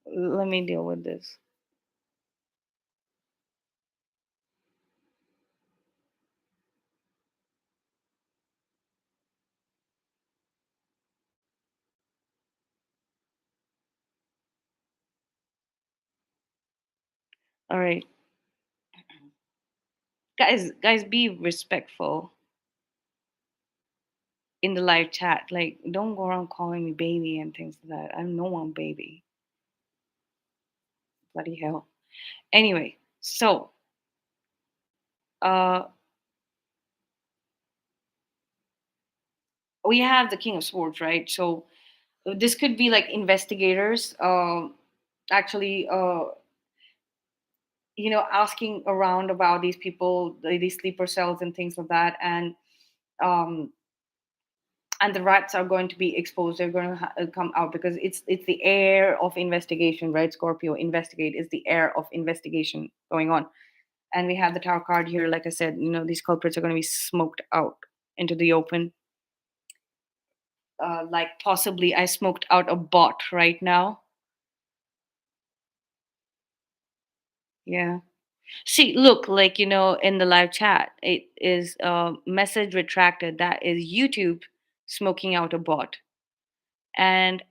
Let me deal with this. All right, guys, be respectful in the live chat. Like, don't go around calling me baby and things like that. I'm no one baby. Bloody hell. Anyway, so uh we have the King of Swords, right? So this could be like investigators, actually, asking around about these people, these sleeper cells and things like that, um and the rats are going to be exposed. They're going to come out because it's the air of investigation, right? Scorpio, investigate, is the air of investigation going on. And we have the tower card here. Like I said, these culprits are going to be smoked out into the open. Like, possibly I smoked out a bot right now. Yeah. See, look, like, in the live chat, it is message retracted. That is YouTube smoking out a bot. And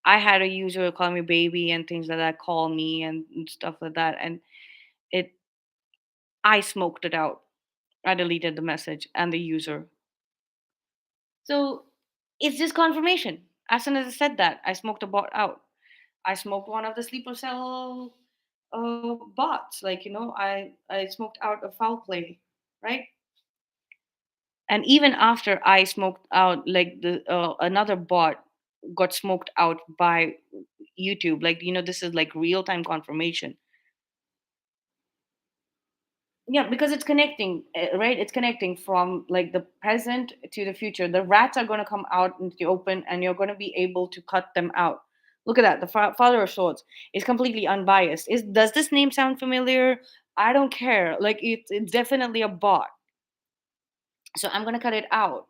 I had a user call me baby and things like that, call me and stuff like that. And it, I smoked it out. I deleted the message and the user. So it's just confirmation. As soon as I said that, I smoked a bot out. I smoked one of the sleeper cell bots. Like, I smoked out a foul play, right? And even after I smoked out, like, the another bot got smoked out by YouTube. Like, this is like real time confirmation. Yeah, because it's connecting, right? It's connecting from like the present to the future. The rats are going to come out into the open, and you're going to be able to cut them out. Look at that. The Father of Swords is completely unbiased. Does this name sound familiar? I don't care. Like it's definitely a bot. So I'm gonna cut it out.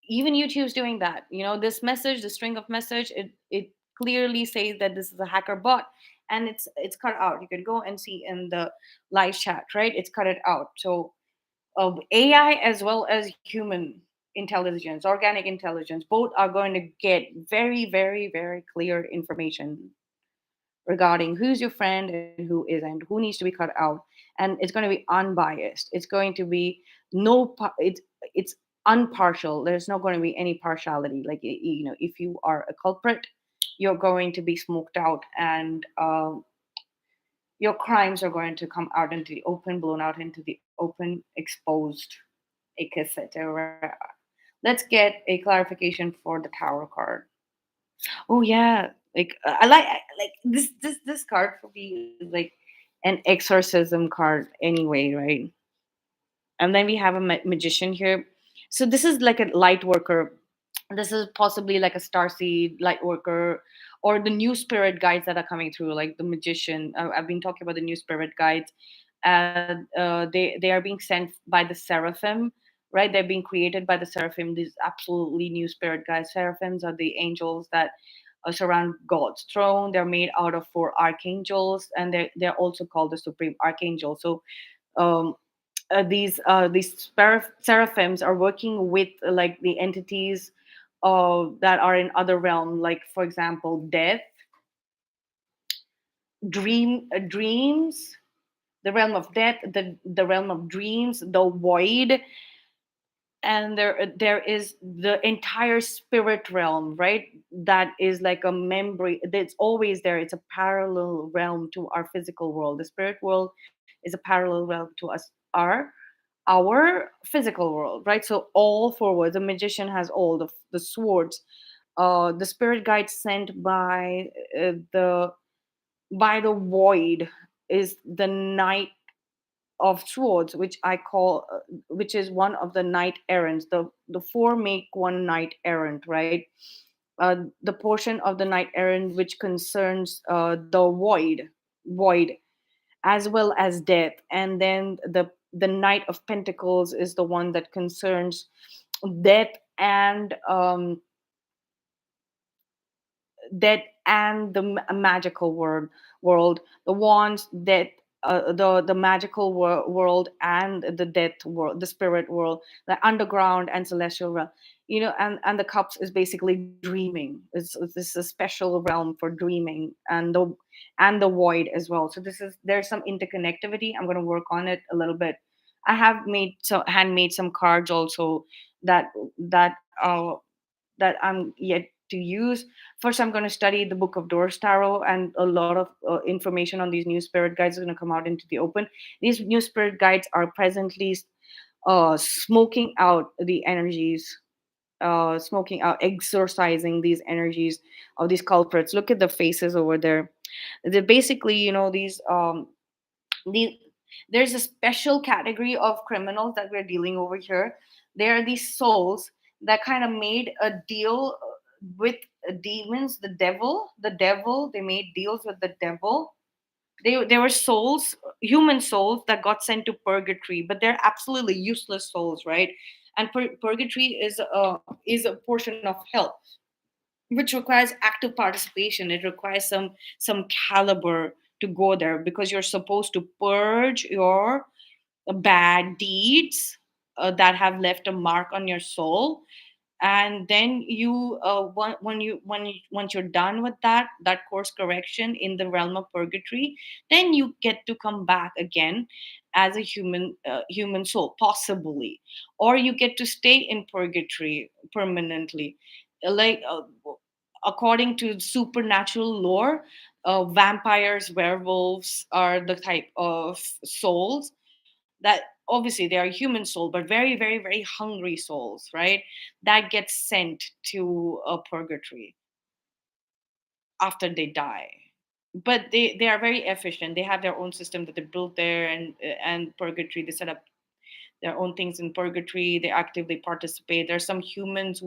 Even YouTube's doing that. This message, the string of message, it clearly says that this is a hacker bot, and it's cut out. You can go and see in the live chat, right? It's cut it out. So AI as well as human intelligence, organic intelligence, both are going to get very, very, very clear information regarding who's your friend and who isn't, who needs to be cut out, and it's going to be unbiased. It's going to be it's unpartial. There's not going to be any partiality. Like if you are a culprit, you're going to be smoked out, and your crimes are going to come out into the open, blown out into the open, exposed, etc. Let's get a clarification for the Tower card. Oh yeah, like I like this card for me is like an exorcism card anyway, right? And then we have a magician here. So this is like a light worker. This is possibly like a starseed light worker, or the new spirit guides that are coming through, like the magician. I've been talking about the new spirit guides, and they are being sent by the seraphim, right? They're being created by the seraphim. These absolutely new spirit guides. Seraphims are the angels that surround God's throne. They're made out of four archangels, and they're also called the supreme archangel. So um, these seraphims are working with like the entities that are in other realm, like for example death, dreams, the realm of death, the realm of dreams, the void, and there is the entire spirit realm, right? That is like a memory that's always there. It's a parallel realm to our physical world. The spirit world is a parallel realm to us, our physical world, right? So all forward, the magician has all the swords. The spirit guide sent the by the void is the knight of swords, which I call, which is one of the knight errants. The four make one knight errant, right? The portion of the knight errant which concerns the void, as well as death, and then the knight of pentacles is the one that concerns death and the magical world, the wands, that the magical world, and the death world, the spirit world, the underground and celestial realm. And the cups is basically dreaming. This is a special realm for dreaming, and the void as well. So there's some interconnectivity. I'm going to work on it a little bit. I have made so handmade some cards also that that uh that I'm yet to use. First, I'm going to study the Book of Doors Tarot, and a lot of information on these new spirit guides is going to come out into the open. These new spirit guides are presently smoking out the energies, smoking out, exorcising these energies of these culprits. Look at the faces over there. They're basically, these there's a special category of criminals that we're dealing over here. There are these souls that kind of made a deal with demons, the devil. They made deals with the devil. They were souls, human souls that got sent to purgatory, but they're absolutely useless souls, right? And purgatory is a portion of hell, which requires active participation. It requires some caliber to go there, because you're supposed to purge your bad deeds that have left a mark on your soul. And then once you're done with that course correction in the realm of purgatory, then you get to come back again as a human soul, possibly, or you get to stay in purgatory permanently. Like according to supernatural lore, vampires, werewolves are the type of souls that, obviously, they are human soul, but very, very, very hungry souls, right? That gets sent to a purgatory after they die. But they are very efficient. They have their own system that they built there, and purgatory, they set up their own things in purgatory. They actively participate. There are some humans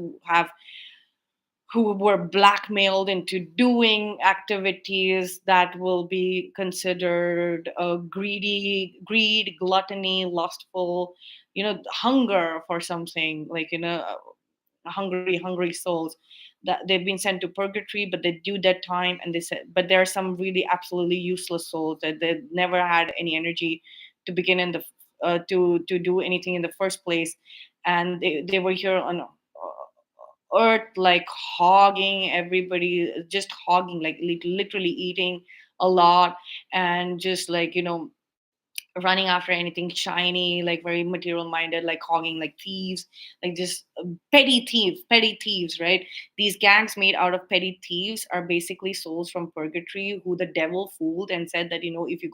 who were blackmailed into doing activities that will be considered greed, gluttony, lustful, hunger for something, like, hungry souls, that they've been sent to purgatory, but they do that time, and they said, but there are some really absolutely useless souls that they never had any energy to begin in the to do anything in the first place, and they were here on earth, like hogging everybody, just hogging, like literally eating a lot, and just, like, running after anything shiny, like very material minded, like hogging, like thieves, like just petty thieves, right? These gangs made out of petty thieves are basically souls from purgatory who the devil fooled and said that, if you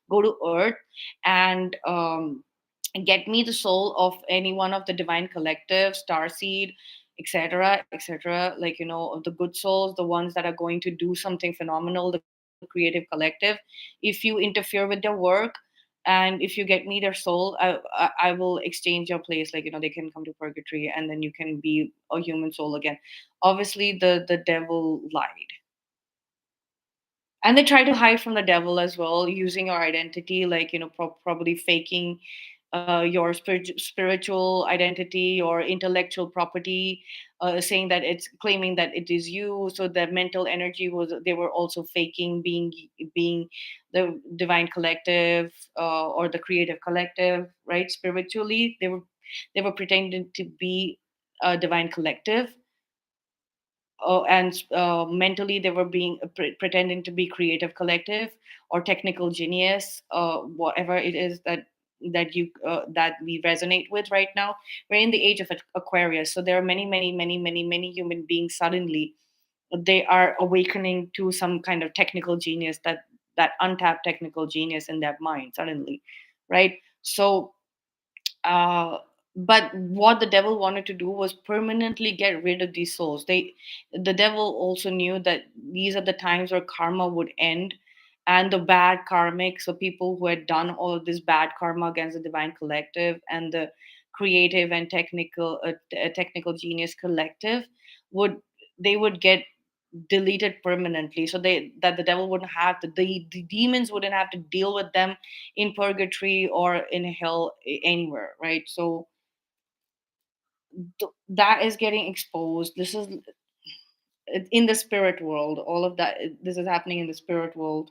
go to earth and get me the soul of any one of the divine collective, starseed, etc., etc., like, of the good souls, the ones that are going to do something phenomenal, the creative collective. If you interfere with their work, and if you get me their soul, I will exchange your place, like, they can come to purgatory, and then you can be a human soul again. Obviously, the devil lied, and they try to hide from the devil as well, using your identity, like, probably faking your spiritual identity or intellectual property, saying that it's claiming that it is you, so that mental energy was, they were also faking being the divine collective, or the creative collective, right? Spiritually, they were pretending to be a divine collective, and mentally they were being pretending to be creative collective or technical genius, whatever it is that we resonate with right now. We're in the age of Aquarius, so there are many human beings suddenly they are awakening to some kind of technical genius, that untapped technical genius in their mind suddenly, right? So uh, but what the devil wanted to do was permanently get rid of these souls. The devil also knew that these are the times where karma would end, and the bad karmic, so people who had done all of this bad karma against the divine collective and the creative and technical genius collective, would they would get deleted permanently, so that the devil wouldn't have to, the demons wouldn't have to deal with them in purgatory or in hell, anywhere, right? So that is getting exposed. This is in the spirit world. All of that, this is happening in the spirit world,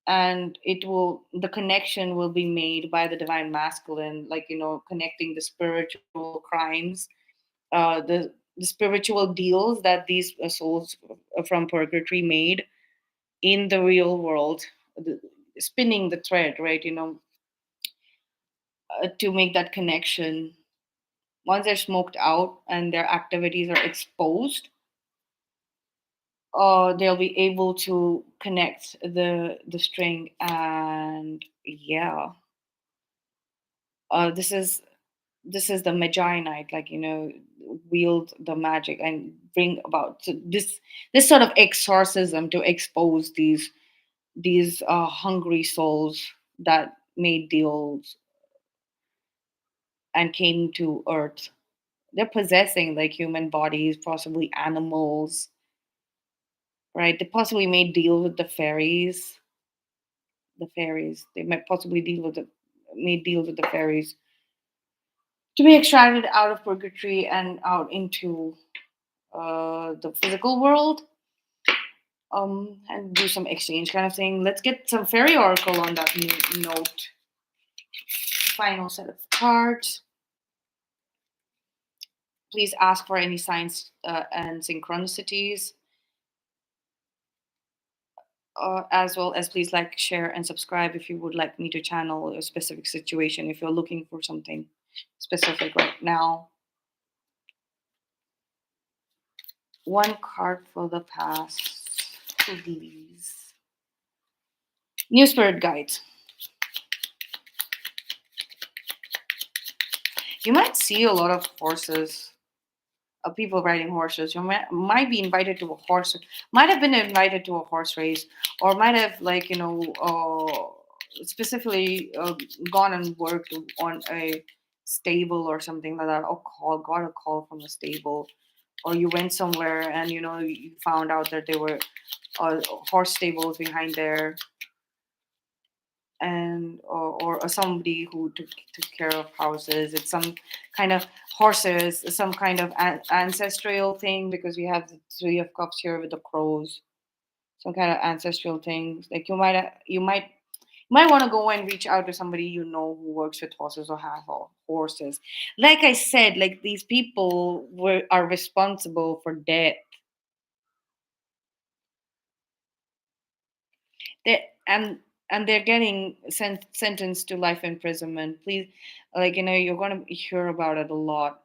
and the connection will be made by the divine masculine, like, connecting the spiritual crimes, the spiritual deals that these souls from purgatory made in the real world, the, spinning the thread, right? To make that connection. Once they're smoked out and their activities are exposed, they'll be able to connect the string, and yeah, this is the Magi Knight, like, wield the magic and bring about this sort of exorcism to expose these hungry souls that made deals and came to Earth. They're possessing like human bodies, possibly animals, right? They possibly made deals with the fairies. The fairies. They might possibly made deals with the fairies to be extracted out of purgatory and out into the physical world, and do some exchange kind of thing. Let's get some fairy oracle on that note. Final set of cards. Please ask for any signs and synchronicities, as well as please like, share, and subscribe if you would like me to channel a specific situation, if you're looking for something specific right now. One card for the past, please. New Spirit Guides. You might see a lot of horses, people riding horses. You might be invited to a horse, might have been invited to a horse race, or might have, like, specifically gone and worked on a stable or something like that, or got a call from a stable, or you went somewhere and you found out that there were horse stables behind there, and or somebody who took care of houses. It's some kind of horses, some kind of ancestral thing, because we have the three of cups here with the crows. Some kind of ancestral things. Like you might want to go and reach out to somebody who works with horses or have horses. Like I said, like these people are responsible for death. They and they're getting sentenced to life imprisonment. Please, like you're gonna hear about it a lot.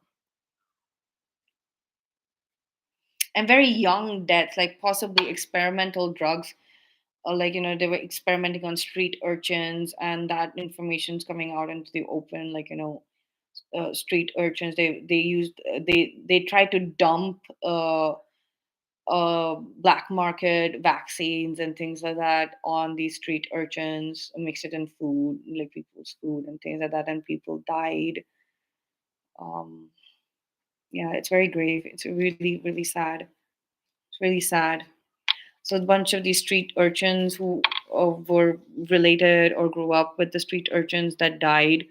And very young deaths, like possibly experimental drugs, or like they were experimenting on street urchins, and that information's coming out into the open. Like street urchins, they used they tried to dump black market vaccines and things like that on these street urchins, mix it in food, like people's food and things like that, and people died. um yeah, it's very grave. It's really, really sad. It's really sad. So a bunch of these street urchins who were related or grew up with the street urchins that died,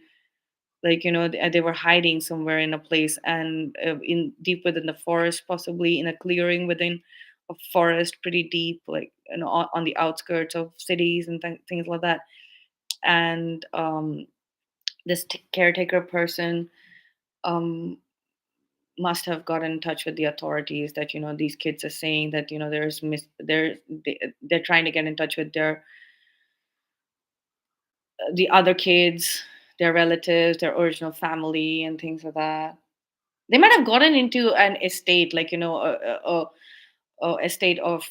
like they were hiding somewhere in a place, and in deep within the forest, possibly in a clearing within a forest, pretty deep, like on the outskirts of cities and things like that. And this caretaker person um, must have gotten in touch with the authorities, that these kids are saying that they're trying to get in touch with the other kids, their relatives, their original family, and things like that. They might have gotten into an estate, like a estate of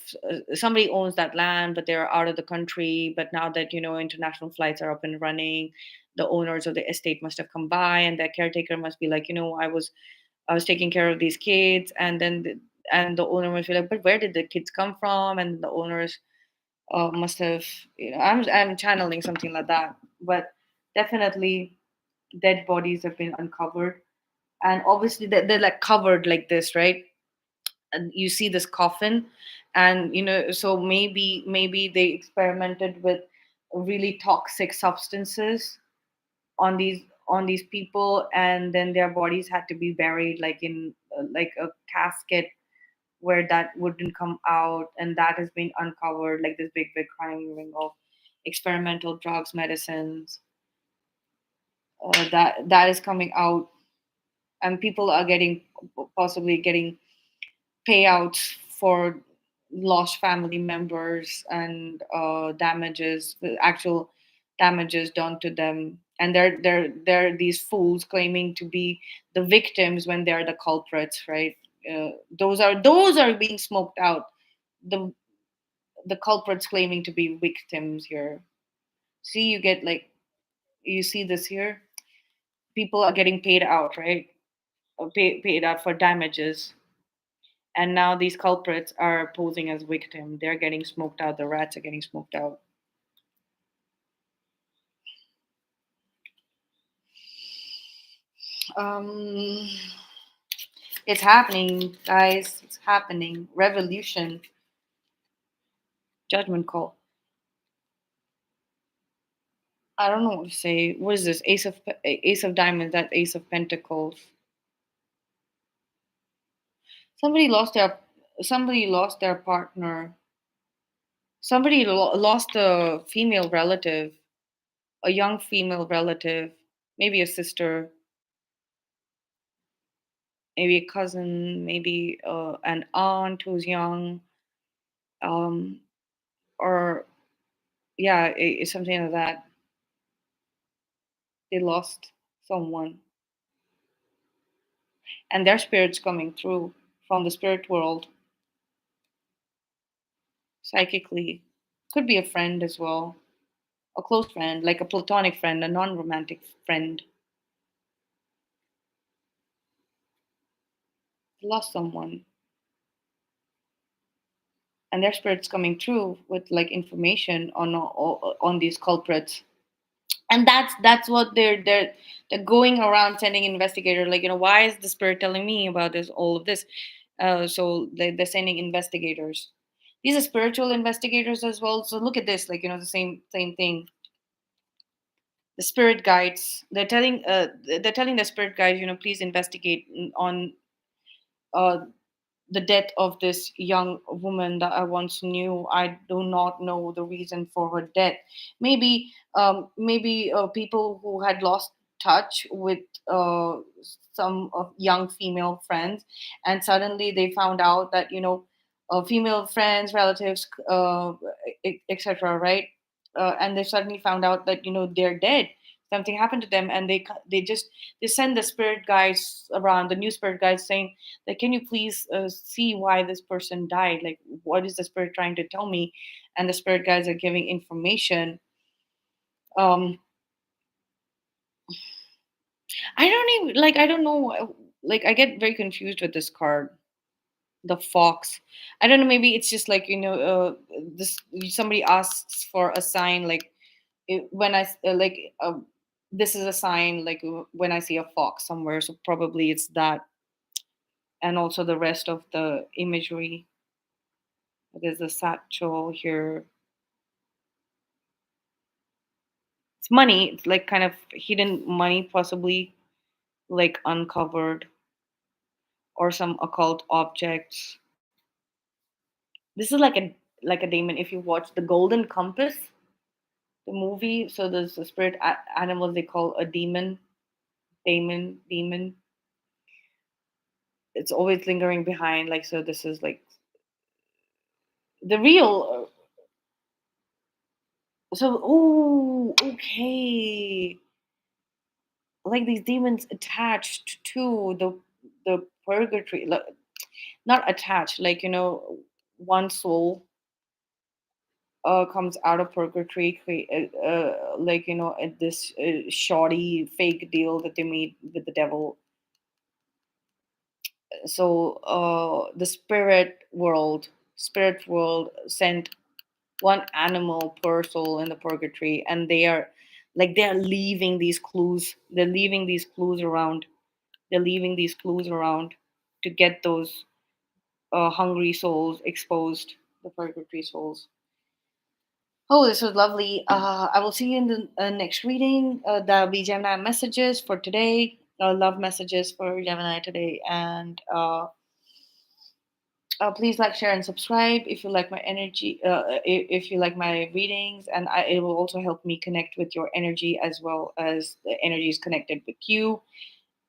somebody owns that land, but they're out of the country. But now that international flights are up and running, the owners of the estate must have come by, and their caretaker must be like, I was taking care of these kids, and then and the owner must be like, but where did the kids come from? And the owners must have, I'm channeling something like that. But definitely, dead bodies have been uncovered, and obviously they're like covered like this, right? And you see this coffin, and so maybe they experimented with really toxic substances on these people, and then their bodies had to be buried like in like a casket where that wouldn't come out, and that has been uncovered, like this big crime ring of experimental drugs, medicines, that is coming out, and people are possibly getting payouts for lost family members, and damages, the actual damages done to them, and they're these fools claiming to be the victims when they're the culprits, right? Those are being smoked out. The the culprits claiming to be victims here. See, you see this here. People are getting paid out, right? Paid out for damages, and now these culprits are posing as victim. They're getting smoked out. The rats are getting smoked out. um it's happening, guys. It's happening. Revolution. Judgment call. I don't know what to say. What is this? Ace of diamonds. That ace of pentacles. Somebody lost their partner. Somebody lost a female relative, a young female relative, maybe a sister, maybe a cousin, maybe an aunt who's young, um, or yeah, it's something like that. They lost someone, and their spirit's coming through from the spirit world psychically. Could be a friend as well, a close friend, like a platonic friend, a non-romantic friend. They lost someone, and their spirit's coming through with like information on these culprits. And that's what they're going around sending investigators, like, why is the spirit telling me about this, all of this? So they're sending investigators. These are spiritual investigators as well. So look at this, like, the same thing. The spirit guides, they're telling the spirit guides, please investigate on uh, the death of this young woman that I once knew. I do not know the reason for her death. Maybe people who had lost touch with some of young female friends, and suddenly they found out that female friends, relatives, etc. Right, and they suddenly found out that they're dead. Something happened to them, and they send the spirit guides around, the new spirit guides, saying, like, can you please see why this person died, like what is the spirit trying to tell me? And the spirit guides are giving information. um I don't know, like I get very confused with this card, the fox. I don't know, maybe it's just like this, somebody asks for a sign, like when this is a sign, like when I see a fox somewhere, so probably it's that. And also the rest of the imagery, there's a satchel here. It's money. It's like kind of hidden money, possibly like uncovered, or some occult objects. This is like a demon. If you watch the Golden Compass, the movie, so there's a spirit animal they call a demon. Demon. It's always lingering behind. Like, so this is like the real. So, oh, okay. Like these demons attached to the purgatory, not attached, like one soul comes out of purgatory, like at this shoddy fake deal that they made with the devil. So the spirit world sent one animal per soul in the purgatory, and they're leaving these clues. They're leaving these clues around. They're leaving these clues around to get those hungry souls exposed, the purgatory souls. Oh, this was lovely. I will see you in the next reading. That'll be Gemini messages for today. Love messages for Gemini today. And please like, share, and subscribe if you like my energy, if you like my readings. And it will also help me connect with your energy, as well as the energy is connected with you,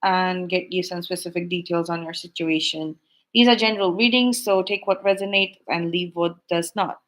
and get you some specific details on your situation. These are general readings, so take what resonates and leave what does not.